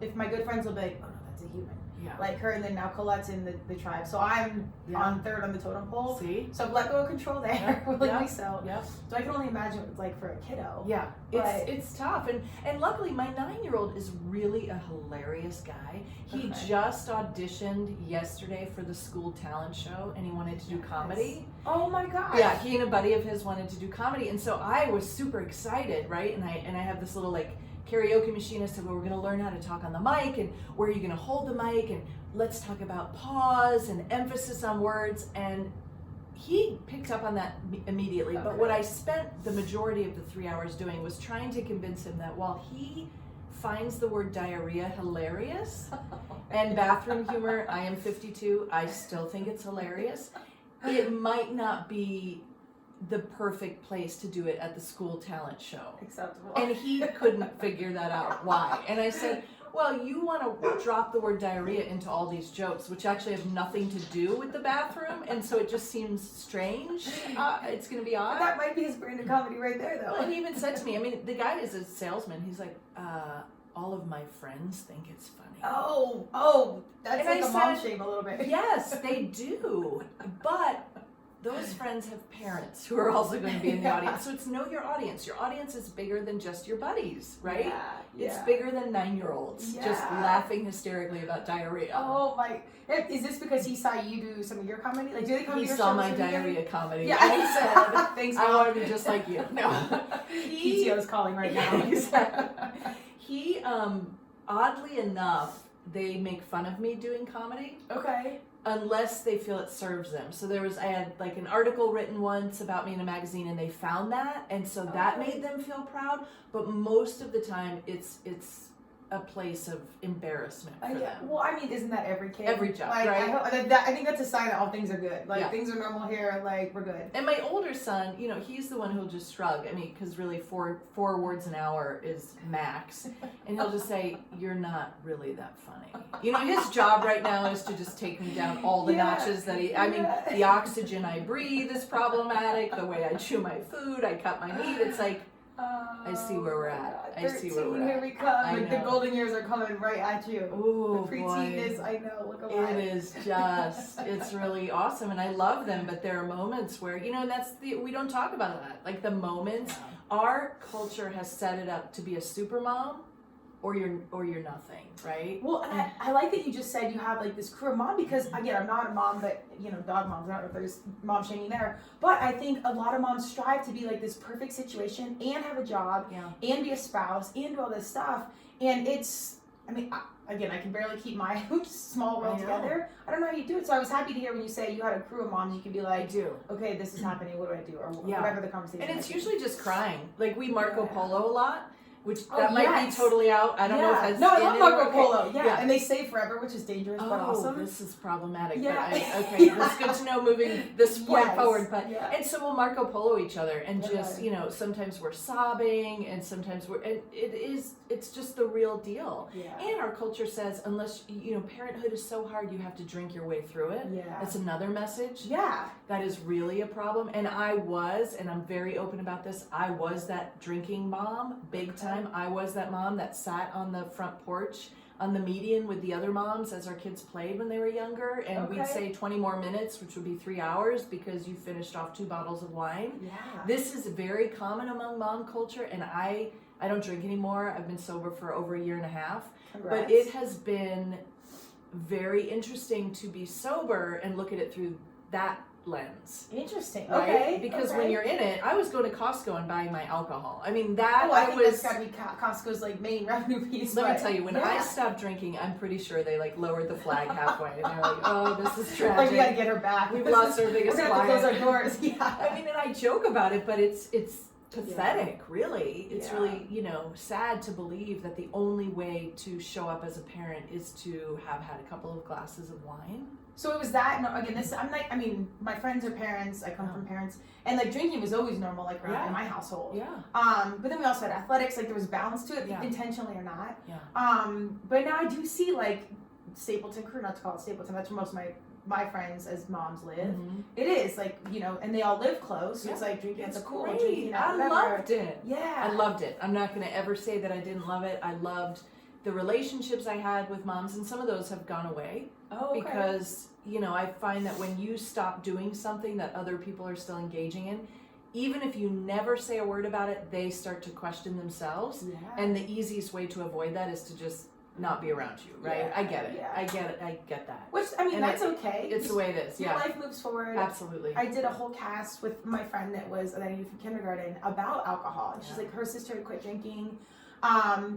if my good friends will be like, oh no, that's a human. Yeah. Like her, and then now Colette's in the tribe. So I'm on 3rd on the totem pole. See? So I've let go of control there. So I can only imagine what it's like for a kiddo. Yeah, it's tough. And luckily my 9-year-old is really a hilarious guy. He just auditioned yesterday for the school talent show, and he wanted to do comedy. Oh my gosh. Yeah, he and a buddy of his wanted to do comedy, and so I was super excited, right? And I have this little karaoke machine. I said, well, we're going to learn how to talk on the mic, and where are you going to hold the mic, and let's talk about pause and emphasis on words. And he picked up on that immediately. But what I spent the majority of the 3 hours doing was trying to convince him that while he finds the word diarrhea hilarious and bathroom humor, I am 52, I still think it's hilarious, it might not be the perfect place to do it at the school talent show. Acceptable. And he couldn't figure that out. Why? And I said, Well, you want to drop the word diarrhea into all these jokes, which actually have nothing to do with the bathroom, and so it just seems strange. It's going to be odd. But that might be his brand of comedy right there, though. Well, and he even said to me, I mean, the guy is a salesman. He's like, all of my friends think it's funny. Oh, that's And like I a mom said, shame a little bit. Yes, they do. But those friends have parents who are also going to be in the audience. So it's know your audience. Your audience is bigger than just your buddies, right? Yeah. It's bigger than 9-year-olds just laughing hysterically about diarrhea. Oh my! Is this because he saw you do some of your comedy? Like, do they come to He your saw shows my every day? diarrhea comedy. Yeah. And he said, Thanks, I Mom. want to be just like you. No. PTO's calling right now. Exactly. He, oddly enough, they make fun of me doing comedy. Okay. Unless they feel it serves them. So I had like an article written once about me in a magazine, and they found that, and so that made them feel proud. But most of the time, it's a place of embarrassment for them. Well, I mean, isn't that every kid? Every job, like, right? I think that's a sign that all things are good. Like, Yeah. things are normal here. Like, we're good. And my older son, he's the one who'll just shrug. I mean, because really four words an hour is max. And he'll just say, you're not really that funny. His job right now is to just take me down all the notches that the oxygen I breathe is problematic. The way I chew my food, I cut my meat. It's like, I see where we're at. I see where we're at. Here we come. I Like, the know. golden years are coming right at you. Ooh, The preteen is, I know, look alive. It is it's really awesome, and I love them, but there are moments where, we don't talk about that. Like the moments, our culture has set it up to be a super mom, or you're nothing, right? Well, and I like that you just said you have like this crew of mom, because again, I'm not a mom, but dog moms, I don't know if there's mom shaming there, but I think a lot of moms strive to be like this perfect situation and have a job and be a spouse and do all this stuff, and I can barely keep my small world together. I don't know how you do it, so I was happy to hear when you say you had a crew of moms, you could be like, I do. Okay, this is happening, what do I do, or whatever the conversation And it's might be. usually just crying. Like we Marco Polo a lot, which Oh, that might be totally out. I don't know if that's No, I in love it Marco or- Polo. okay. Yeah, and they stay forever, which is dangerous but awesome. This is problematic. Yeah. But okay, that's good to know moving this point forward. But Yeah. and so we'll Marco Polo each other, and Okay. just sometimes we're sobbing, and sometimes it's just the real deal. Yeah. And our culture says unless parenthood is so hard, you have to drink your way through it. Yeah. That's another message. Yeah. That is really a problem. And I'm very open about this, I was that drinking mom, big time. I was that mom that sat on the front porch on the median with the other moms as our kids played when they were younger, and we'd say 20 more minutes, which would be 3 hours because you finished off 2 bottles of wine. Yeah. This is very common among mom culture, and I don't drink anymore. I've been sober for over a year and a half. Congrats. But it has been very interesting to be sober and look at it through that lens. Interesting. Right? Okay. Because when you're in it, I was going to Costco and buying my alcohol. I mean, I think that's got to be Costco's like main revenue piece. Let me tell you, when I stopped drinking, I'm pretty sure they like lowered the flag halfway, and they're like, "Oh, this is tragic. Like, we got to get her back. We've lost our biggest client. We're gonna have to close our doors." Yeah. I mean, and I joke about it, but it's pathetic, really. It's really, sad to believe that the only way to show up as a parent is to have had a couple of glasses of wine. So it was that. No, again, my friends are parents. I come from parents, and like drinking was always normal, like around in my household. Yeah. But then we also had athletics. Like there was balance to it, intentionally or not. Yeah. But now I do see like Stapleton crew, not to call it Stapleton. That's where most of my friends as moms live. Mm-hmm. It is like and they all live close. So it's like drinking at the pool, great. drinking at I whatever. loved it. Yeah. I loved it. I'm not going to ever say that I didn't love it. I loved the relationships I had with moms, and some of those have gone away. Oh, okay. Because, I find that when you stop doing something that other people are still engaging in, even if you never say a word about it, they start to question themselves. Yeah. And the easiest way to avoid that is to just not be around you, right? Yeah, I get it. yeah. I get it. I get that. Which, that's okay. It's the way it is, Your life moves forward. Absolutely. I did a whole cast with my friend that I knew from kindergarten about alcohol. And she's like, her sister had quit drinking.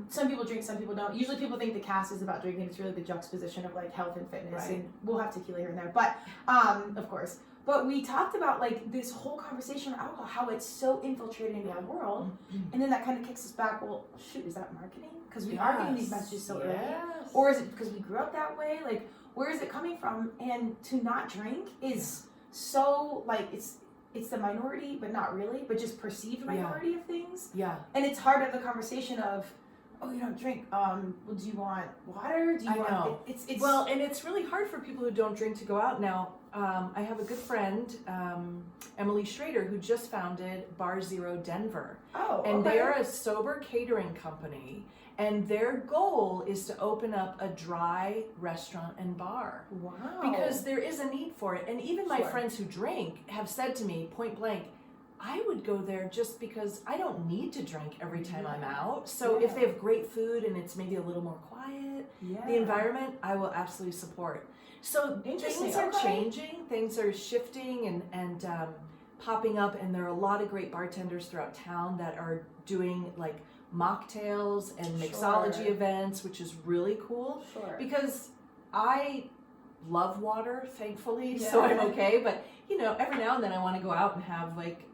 Some people drink, some people don't. Usually people think the cast is about drinking. It's really the juxtaposition of like health and fitness. Right. And we'll have tequila here and there. But, of course. But we talked about like this whole conversation of alcohol, how it's so infiltrated into our world. Mm-hmm. And then that kind of kicks us back. Well, shoot, is that marketing? Because we are getting these messages so early. Yes. Or is it because we grew up that way? Like, where is it coming from? And to not drink is so like it's the minority, but not really, but just perceived minority of things. Yeah. And it's hard to have the conversation of, oh, you don't drink. Well, do you want water? Do you want? Know. It's well, and it's really hard for people who don't drink to go out now. I have a good friend, Emily Schrader, who just founded Bar Zero Denver. Oh, and okay. they're a sober catering company, and their goal is to open up a dry restaurant and bar. Wow. Because there is a need for it. And even my Sure. friends who drink have said to me point blank, I would go there just because I don't need to drink every time I'm out. So if they have great food and it's maybe a little more quiet, the environment, I will absolutely support. So things are changing, things are shifting and popping up, and there are a lot of great bartenders throughout town that are doing like mocktails and mixology events, which is really cool. Sure. Because I love water, thankfully, so I'm okay. But you know, every now and then I want to go out and have like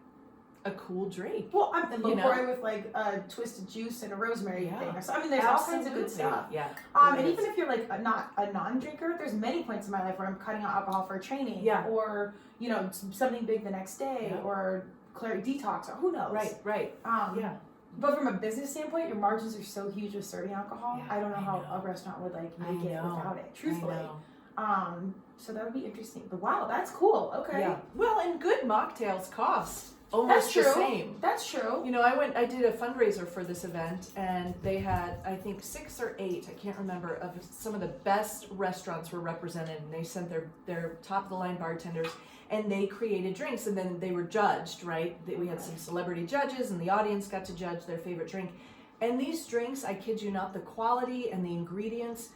a cool drink. Well, I'm LaCroix with like a twist of juice and a rosemary thing. So I mean, there's all kinds of good stuff. Yeah. And even if you're like not a non-drinker, there's many points in my life where I'm cutting out alcohol for training. Yeah. Or you know, something big the next day, or detox, or who knows. Right. But from a business standpoint, your margins are so huge with serving alcohol. Yeah, I don't know how a restaurant would like make it without it. Truthfully. So that would be interesting. But wow, that's cool. Okay. Yeah. Well, and good mocktails cost almost the same. That's true. You know, I did a fundraiser for this event, and they had, I think, 6 or 8, I can't remember, of some of the best restaurants were represented, and they sent their top of the line bartenders, and they created drinks, and then they were judged, right? We had some celebrity judges, and the audience got to judge their favorite drink. And these drinks, I kid you not, the quality and the ingredients,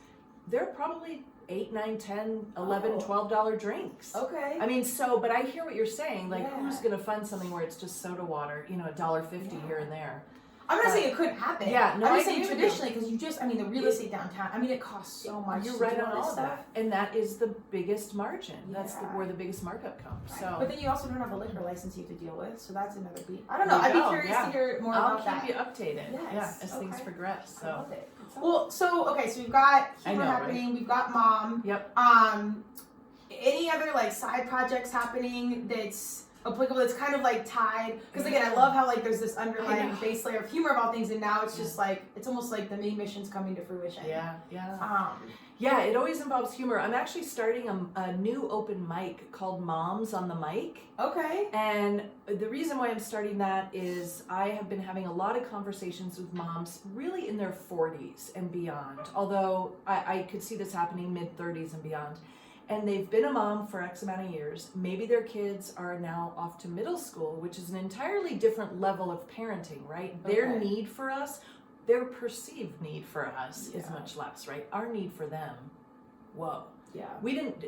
they're probably $8, $9, $10, $11, $12 drinks. Okay. I mean, but I hear what you're saying. Like, who's going to fund something where it's just soda water, you know, $1.50 here and there? I'm not saying it couldn't happen. Yeah, no, I'm just saying traditionally, because the real estate downtown, I mean, it costs so much. You're right on all of that. And that is the biggest margin. That's where the biggest markup comes. So. But then you also don't have a liquor license you have to deal with, so that's another beat. I don't know. I'd be curious to hear more about that. I'll keep you updated. As things progress. So. I love it. Well, so we've got humor happening. Right? We've got mom. Yep. Any other like side projects happening that's applicable? That's kind of like tied. Because again, I love how like there's this underlying base layer of humor of all things, and now it's just like it's almost like the main mission's coming to fruition. Yeah, it always involves humor. I'm actually starting a new open mic called Moms on the Mic. Okay. And the reason why I'm starting that is I have been having a lot of conversations with moms really in their 40s and beyond, although I could see this happening mid-30s and beyond. And they've been a mom for X amount of years. Maybe their kids are now off to middle school, which is an entirely different level of parenting, right? Okay. Their need for us, their perceived need for us is much less, right? Our need for them, whoa. Yeah.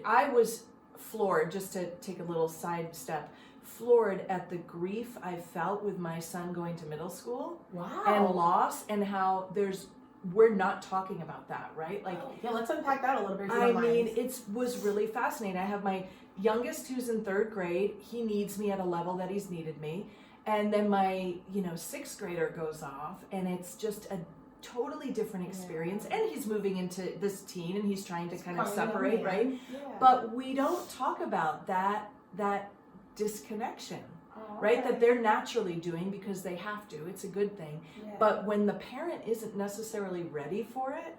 I was floored, just to take a little sidestep, floored at the grief I felt with my son going to middle school. Wow. And loss, and how we're not talking about that, right? Like, let's unpack that a little bit. I mean, it was really fascinating. I have my youngest who's in 3rd grade. He needs me at a level that he's needed me. And then my, 6th grader goes off, and it's just a totally different experience. And he's moving into this teen, and he's trying to kind of separate, right? Yeah. But we don't talk about that disconnection. Right, that they're naturally doing because they have to. It's a good thing. Yeah. But when the parent isn't necessarily ready for it,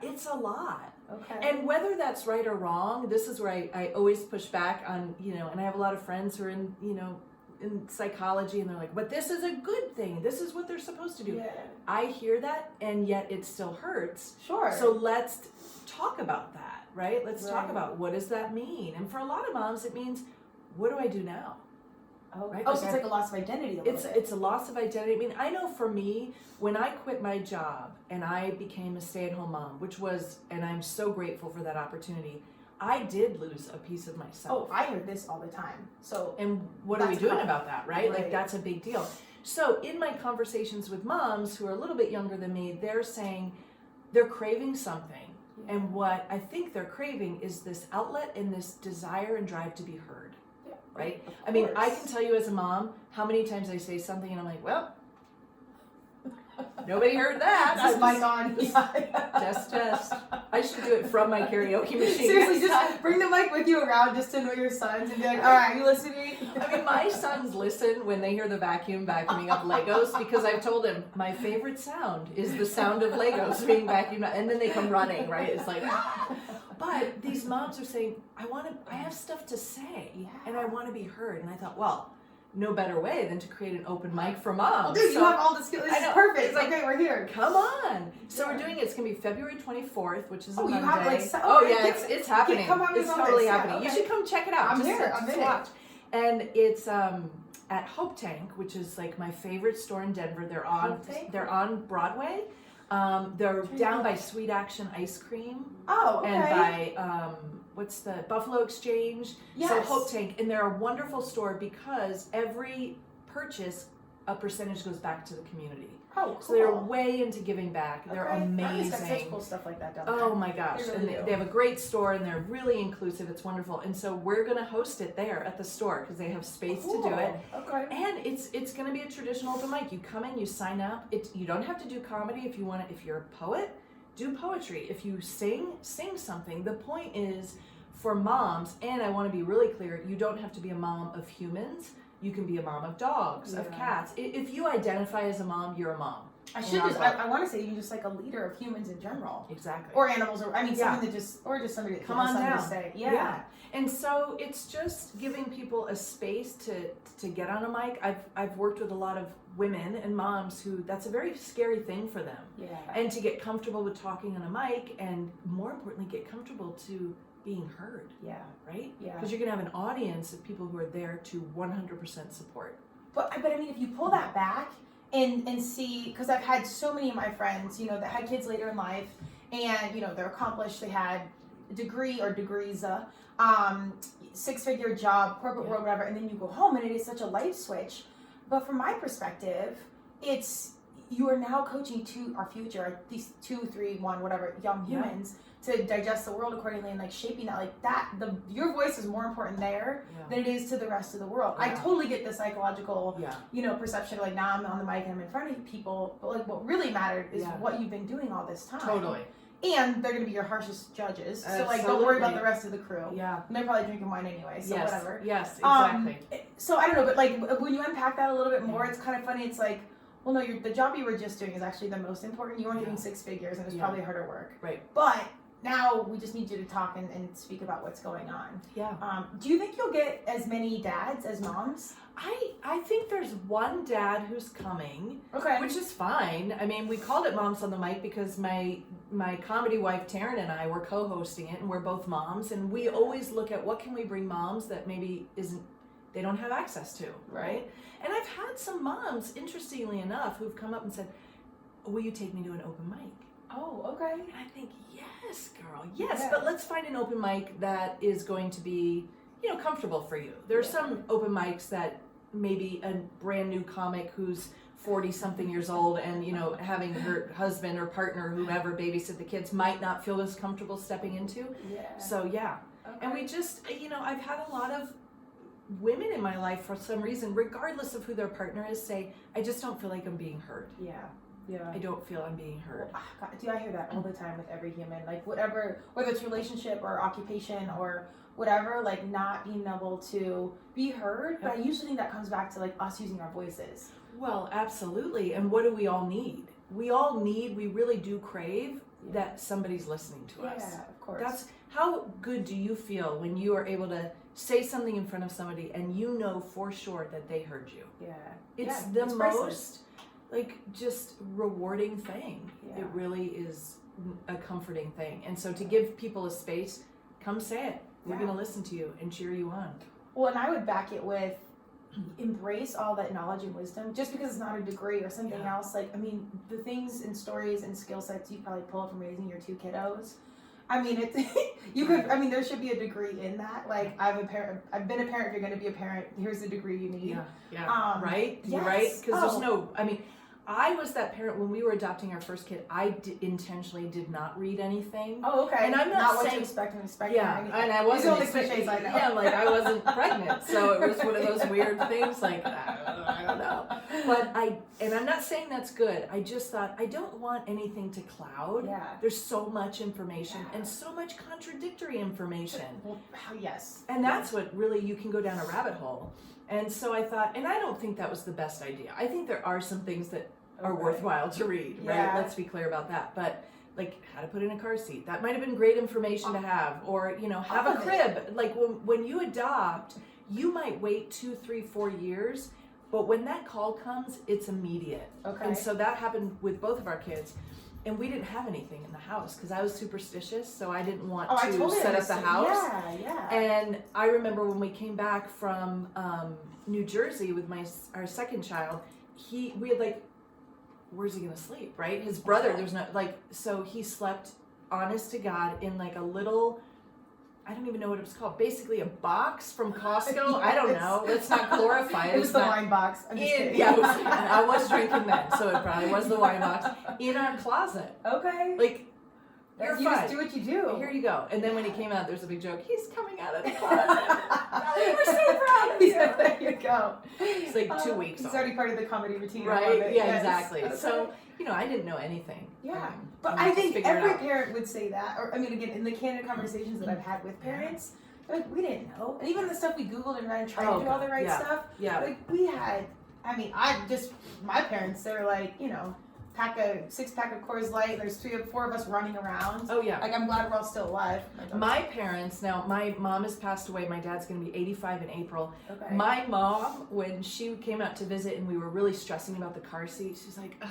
it's a lot. Okay. And whether that's right or wrong, this is where I always push back on, and I have a lot of friends who are in psychology, and they're like, but this is a good thing. This is what they're supposed to do. Yeah. I hear that, and yet it still hurts. Sure. So let's talk about that, right? Let's talk about what does that mean? And for a lot of moms, it means, what do I do now? Right? So it's like a loss of identity. It's a loss of identity. I mean, I know for me, when I quit my job and I became a stay-at-home mom, and I'm so grateful for that opportunity, I did lose a piece of myself. Oh, I hear this all the time. And what are we doing about that, right? Like, that's a big deal. So in my conversations with moms who are a little bit younger than me, they're saying they're craving something. Yeah. And what I think they're craving is this outlet and this desire and drive to be heard. Right? I mean, I can tell you as a mom how many times I say something and I'm like, well, nobody heard that. This mic on. Test. I should do it from my karaoke machine. Seriously, just bring the mic with you around just to annoy your sons and be like, all right, you listening? I mean, my sons listen when they hear the vacuuming up Legos, because I've told them my favorite sound is the sound of Legos being vacuumed up, and then they come running, right? It's like, ah. But these moms are saying, I have stuff to say, and I want to be heard. And I thought, well, no better way than to create an open mic for moms. Oh, dude, you have all the skills. This is perfect. It's like, okay, we're here. Come on. So we're doing it. It's going to be February 24th, which is a Monday. You have like it's happening. It's totally happening. Yeah, okay. You should come check it out. I'm here. I'm watch. And it's at Hope Tank, which is like my favorite store in Denver. They're on Broadway. They're down by Sweet Action Ice Cream. Oh, okay. And by what's the Buffalo Exchange? Yes. So Hope Tank, and they're a wonderful store because every purchase, a percentage goes back to the community. Oh, cool. So they're way into giving back. They're amazing. Got such cool stuff like that down there. Oh my gosh. They have a great store, and they're really inclusive. It's wonderful. And so we're going to host it there at the store because they have space to do it. Okay. And it's going to be a traditional open mic. You come in, you sign up. You don't have to do comedy if you want to. If you're a poet, do poetry. If you sing something. The point is for moms, and I want to be really clear, you don't have to be a mom of humans. You can be a mom of dogs, of cats. If you identify as a mom, you're a mom. I want to say even just like a leader of humans in general. Exactly. Or animals, or someone that just somebody that come on down. To say. Yeah. And so it's just giving people a space to get on a mic. I've worked with a lot of women and moms who that's a very scary thing for them. Yeah. And to get comfortable with talking on a mic, and more importantly, get comfortable to being heard. Yeah. Right? Yeah. Because you're going to have an audience of people who are there to 100% support. But I mean, if you pull that back and see, because I've had so many of my friends, that had kids later in life, and, they're accomplished, they had a degree or degrees, 6-figure job, corporate world, whatever, and then you go home and it is such a life switch. But from my perspective, you are now coaching to our future, these 2, 3, 1, whatever, young humans, to digest the world accordingly, and like shaping that, like that, your voice is more important there than it is to the rest of the world. I totally get the psychological, perception of like, now I'm on the mic and I'm in front of people, but like what really mattered is what you've been doing all this time. Totally. And they're going to be your harshest judges, so like Absolutely. don't worry about the rest of the crew. Yeah. And they're probably drinking wine anyway, so whatever. Yes, exactly. So I don't know, but like when you unpack that a little bit more, it's kind of funny. It's like, well, no, the job you were just doing is actually the most important. You weren't getting 6 figures, and it's probably harder work. Right. But now we just need you to talk and speak about what's going on. Yeah. Do you think you'll get as many dads as moms? I think there's one dad who's coming, which is fine. I mean, we called it Moms on the Mic because my comedy wife Taryn and I were co-hosting it, and we're both moms, and we always look at what can we bring moms that maybe they don't have access to, right? And I've had some moms, interestingly enough, who've come up and said, will you take me to an open mic? Oh, okay. And I think, yes, girl, yes, but let's find an open mic that is going to be, comfortable for you. There are some open mics that maybe a brand new comic who's 40-something years old and, having her husband or partner, whoever, babysit the kids might not feel as comfortable stepping into. Yeah. So, And we just, I've had a lot of women in my life for some reason, regardless of who their partner is, say, I just don't feel like I'm being heard. Yeah. I don't feel I'm being heard. God, I hear that all the time with every human, like whatever, whether it's relationship or occupation or whatever, like not being able to be heard. But I usually think that comes back to like us using our voices. Well, absolutely. And what do we all need? We really do crave that somebody's listening to us. Yeah, of course. That's how good do you feel when you are able to say something in front of somebody and you know for sure that they heard you? Yeah. It's the most just rewarding thing. It really is a comforting thing. And so to give people a space, come say it. We're going to listen to you and cheer you on. Well, and I would back it with embrace all that knowledge and wisdom. Just because it's not a degree or something else, like, I mean, the things and stories and skill sets you probably pulled from raising your 2 kiddos. I mean, there should be a degree in that. Like, I've been a parent. If you're going to be a parent, here's the degree you need. Right? You're right? Because I was that parent when we were adopting our first kid. I intentionally did not read anything. Oh, okay. And I'm not saying what you expect and expect. Yeah, and I wasn't. These are the cliches I know. Yeah, like I wasn't pregnant, so it was one of those weird things. Like I don't know. But I'm not saying that's good. I just thought I don't want anything to cloud. Yeah. There's so much information and so much contradictory information. Well, yes. And that's what really, you can go down a rabbit hole. And so I thought, and I don't think that was the best idea. I think there are some things that are worthwhile to read, right? Yeah. Let's be clear about that. But like how to put in a car seat, that might have been great information to have. Or, have a crib. Like when you adopt, you might wait 2, 3, 4 years, but when that call comes, it's immediate. Okay. And so that happened with both of our kids. And we didn't have anything in the house because I was superstitious, so I didn't want to set up the house. Yeah. And I remember when we came back from New Jersey with our second child, we had like, where's he gonna sleep, right? His brother, there's no, like, so he slept, honest to God, in like a little, I don't even know what it was called, basically a box from Costco. I don't know. Let's not glorify it. It was the wine box. I'm just kidding. Yeah, I was drinking then, so it probably was the wine box in our closet. Okay. Like, you're you fine. just do what you do. Here you go. And then when he came out, there's a big joke. He's coming out of the closet. We were so proud of you. Yeah, there you go. It's like 2 weeks. It's already part of the comedy routine. Right? I love it. Yeah, Yes. exactly. Okay. So, I didn't know anything. Yeah. And But I I think figured it every out. parent would say that. Or, I mean, again, in the candid conversations that I've had with parents, like, we didn't know. And even the stuff we Googled and ran, tried to do all the right stuff. Yeah. Like, we had, my parents, they were like, 6-pack of Coors Light. There's 3 or 4 of us running around. Oh, yeah. Like, I'm glad we're all still alive. My parents, now my mom has passed away. My dad's going to be 85 in April. Okay. My mom, when she came out to visit and we were really stressing about the car seat, she's like, ugh,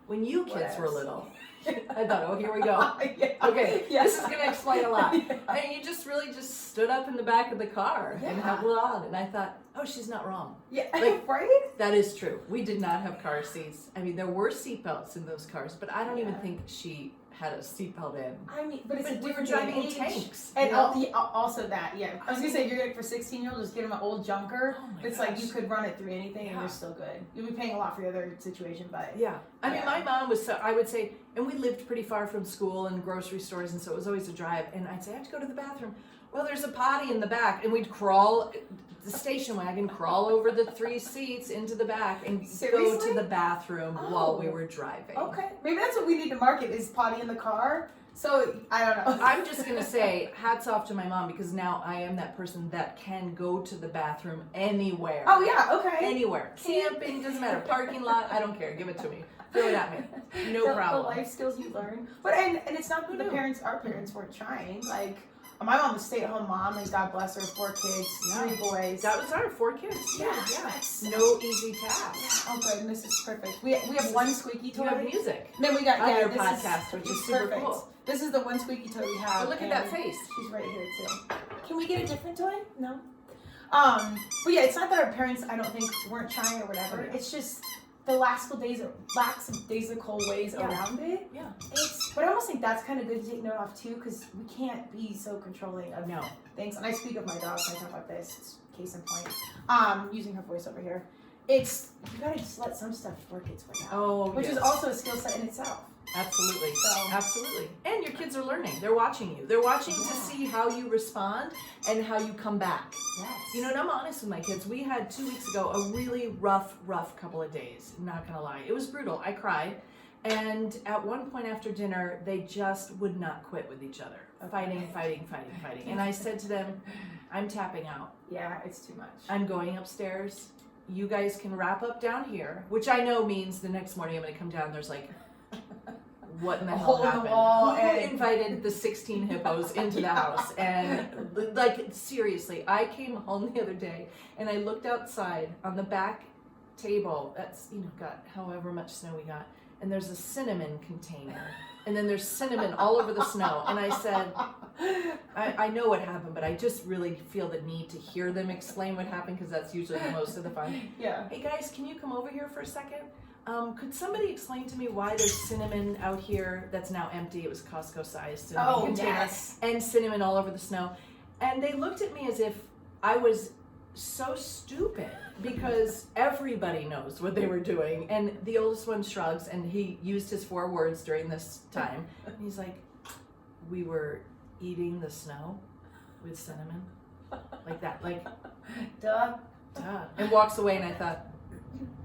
when you kids were little. I thought, oh, here we go. Yeah. Okay, Yeah. this is going to explain a lot. Yeah. I mean, you just really just stood up in the back of the car and held it on. And I thought, oh, she's not wrong. Yeah, Like, right? That is true. We did not have car seats. I mean, there were seatbelts in those cars, but I don't even think she had a seatbelt in. I mean, but it's a But we were different driving in age. tanks. And you know? also that, yeah. I was gonna say, you're gonna, for 16-year-olds, just get them an old junker. Oh my It's like gosh. you could run it through anything and Yeah. you're still good. You'll be paying a lot for the other situation, but Yeah. I mean, Yeah. my mom was so, I would say, and we lived pretty far from school and grocery stores, and so it was always a drive. And I'd say, I have to go to the bathroom. Well, there's a potty in the back. And we'd crawl, the station wagon, crawl over the 3 seats into the back and go Seriously? to the bathroom Oh. while we were driving. okay. Maybe that's what we need to market is potty in the car. So, I don't know. I'm just going to say hats off to my mom because now I am that person that can go to the bathroom anywhere. Oh, yeah, okay. Anywhere. Camping, doesn't matter. Parking lot, I don't care. Give it to me. Throw it at me. No the problem. life skills you learn. But, and it's not Who that knew? our parents weren't trying. Like, my mom was a stay-at-home mom, and God bless her, 4 kids, Yeah. 3 boys. That was our 4 kids. Yeah. No easy task. Oh, good. This is perfect. We have one squeaky toy. You have music. Then we got on your this podcast, which is super perfect. cool. This is the one squeaky toy we have. Oh, look at and that face. She's right here too. Can we get a different toy? No. But yeah, it's not that our parents, I don't think, weren't trying or whatever. It's just the lax days of cold ways around it. Yeah. But I almost think that's kind of good to take note of too, because we can't be so controlling of No. things. And I speak of my dog when I talk about this. It's case in point. Using her voice over here. You gotta just let some stuff work its way out. Oh, Which is yes. also a skill set in itself. Absolutely. So- Absolutely. And your kids are learning. They're watching you. They're watching to see how you respond and how you come back. Yes. And I'm honest with my kids. We had 2 weeks ago a really rough couple of days. Not gonna lie. It was brutal. I cried. And at one point after dinner, they just would not quit with each other. Fighting. And I said to them, I'm tapping out. Yeah, it's too much. I'm going upstairs. You guys can wrap up down here, which I know means the next morning I'm going to come down. There's like, what in the A hell hole in the happened? wall Who and- invited the 16 hippos into the house? And like, seriously, I came home the other day and I looked outside on the back table. That's, got however much snow we got. And there's a cinnamon container. And then there's cinnamon all over the snow. And I said, I know what happened, but I just really feel the need to hear them explain what happened because that's usually most of the fun. Yeah. Hey guys, can you come over here for a second? Could somebody explain to me why there's cinnamon out here that's now empty? It was Costco sized cinnamon container. Yes. And cinnamon all over the snow. And they looked at me as if I was so stupid because everybody knows what they were doing. And the oldest one shrugs and he used his 4 words during this time. And he's like, we were eating the snow with cinnamon. Like that, like, Duh. duh. And walks away and I thought,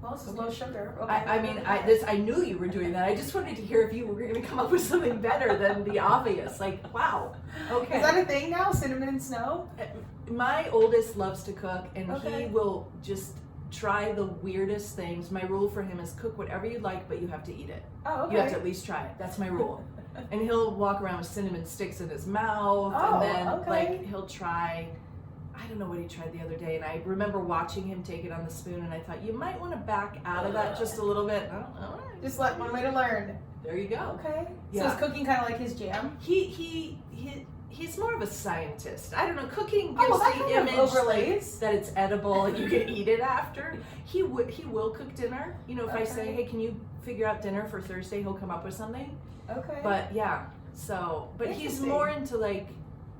Well, this is low sugar. Okay. I knew you were doing that. I just wanted to hear if you were going to come up with something better than the obvious. Like, wow. Okay. Is that a thing now? Cinnamon and snow? My oldest loves to cook, and Okay. he will just try the weirdest things. My rule for him is cook whatever you like, but you have to eat it. Oh, okay. You have to at least try it. That's my rule. And he'll walk around with cinnamon sticks in his mouth, Oh, and then okay. like he'll try. I don't know what he tried the other day, and I remember watching him take it on the spoon, and I thought you might want to back out of that just a little bit. Oh, Just like one way to learn. there you go. Okay. Yeah. So is cooking kind of like his jam? He's more of a scientist. I don't know. Cooking Oh, gives well, that the kind of image overlays. that it's edible and you can eat it after. He will cook dinner. You know, if I say, Okay. hey, can you figure out dinner for Thursday? He'll come up with something. Okay. But yeah, but he's Interesting. more into like,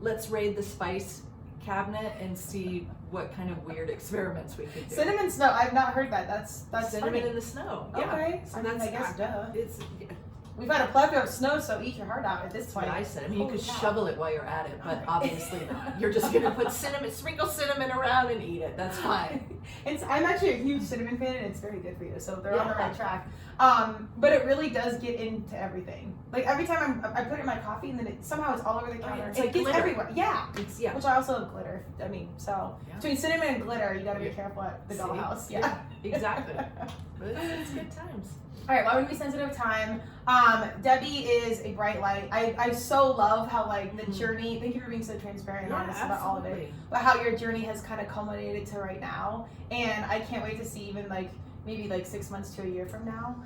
let's raid the spice cabinet and see what kind of weird experiments we could do. Cinnamon snow. I've not heard that. That's Cinnamon funny. in the snow. Yeah. Okay. So I mean, that's I guess duh. It's We've had a plethora of snow, so eat your heart out at this that's point. what I said. I mean, you Holy could cow. shovel it while you're at it, but Okay. obviously not. You're just gonna put sprinkle cinnamon around and eat it. That's fine. I'm actually a huge cinnamon fan, and it's very good for you. So they're on the Yeah. right track. But it really does get into everything. Like every time I put it in my coffee, and then somehow it's all over the counter. yeah. It's It like gets glitter. everywhere. Yeah. Yeah. Which I also love glitter. I mean, so Yeah. between cinnamon and glitter, you got to be Yeah. careful at the See? dollhouse. Yeah. Yeah. Exactly. But it's good times. All right, well, I'm gonna be sensitive of time. Debbie is a bright light. I so love how like the journey. Thank you for being so transparent and honest about all of it. absolutely. But how your journey has kind of culminated to right now, and I can't wait to see even like maybe like 6 months to a year from now,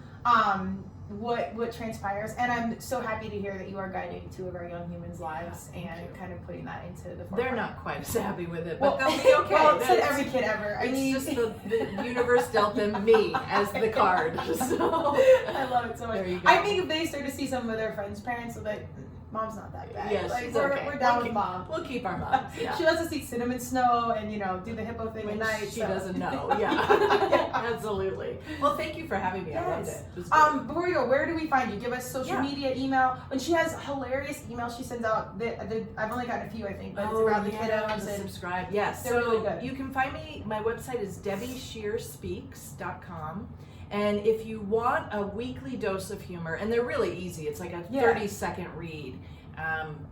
what transpires. And I'm so happy to hear that you are guiding two of our young humans' lives thank and you. kind of putting that into the forefront. They're not quite as happy with it, Well, but they'll be okay. well, said That's- every kid ever. I It's mean, just the universe dealt them me as the card. So I love it so much. There you go. I think if they start to see some of their friends' parents, so that mom's not that bad. Yeah, like, she's we're, okay. we're down We'll with mom. we'll keep our moms. Yeah. She lets us eat cinnamon snow and do the hippo thing When at night. she so. doesn't know. Yeah. Absolutely. Well, thank you for having me. I loved Yes. it. It was great. Before we go, where do we find you? Give us social Yeah. media, email. And she has hilarious emails she sends out. I've only gotten a few, I think, but it's about the kiddos and subscribe. Yes. they're So really good. you can find me. My website is DebbieScheerSpeaks.com. And if you want a weekly dose of humor, and they're really easy, it's like a 30-second read.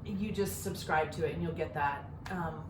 You just subscribe to it, and you'll get that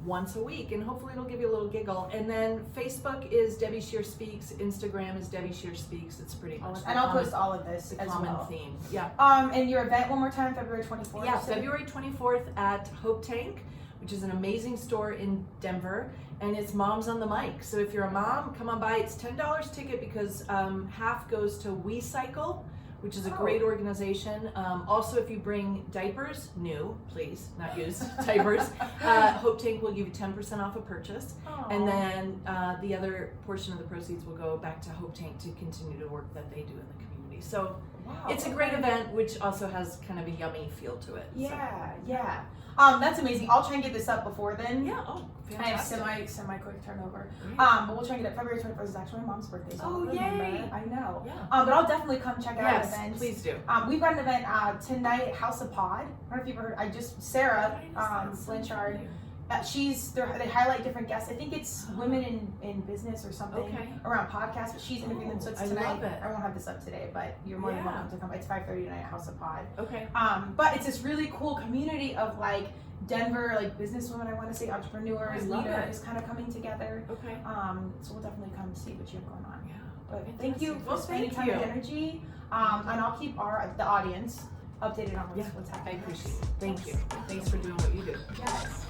once a week, and hopefully it'll give you a little giggle. And then Facebook is Debbie Scheer Speaks. Instagram is Debbie Scheer Speaks. It's pretty much and I'll post all of this the as common well. theme. Yeah. And your event one more time, February 24th. Yeah, you said? February 24th at Hope Tank, which is an amazing store in Denver, and it's Moms on the Mic. So if you're a mom, come on by. It's $10 ticket because half goes to We Cycle, which is a great organization. Also, if you bring diapers, new, please, not used, diapers, Hope Tank will give you 10% off a purchase. Aw. And then the other portion of the proceeds will go back to Hope Tank to continue the work that they do in the community. So Wow, it's a great okay. event, which also has kind of a yummy feel to it. So. Yeah. That's amazing. I'll try and get this up before then. Yeah. Oh, I have fantastic. semi quick turnover. Great. But we'll try and get it. February 21st is actually my mom's birthday. So Oh, I'll remember. yay. I know. Yeah. But I'll definitely come check out Yes, events. please do. We've got an event tonight at House of Pod. I don't know if you've ever heard. Sarah Blanchard. They highlight different guests. I think it's women in business or something around podcasts, but she's interviewing them. So it's I tonight. love it. I won't have this up today, but you're more than welcome to come. It's 5:30 tonight at House of Pod. Okay. But it's this really cool community of like Denver, like businesswomen, I want to say entrepreneurs, I love leaders kind of coming together. Okay. So we'll definitely come see what you have going on. Yeah. But thank you Fantastic. for Well, spending thank time and you. energy. And I'll keep the audience updated on what's I happening. appreciate it. Thank you. Thanks for doing what you do. Yes.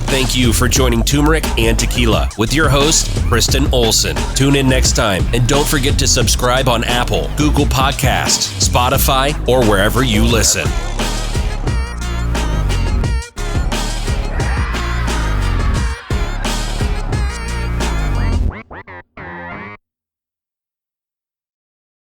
Thank you for joining Turmeric and Tequila with your host, Kristen Olson. Tune in next time, and don't forget to subscribe on Apple, Google Podcasts, Spotify, or wherever you listen.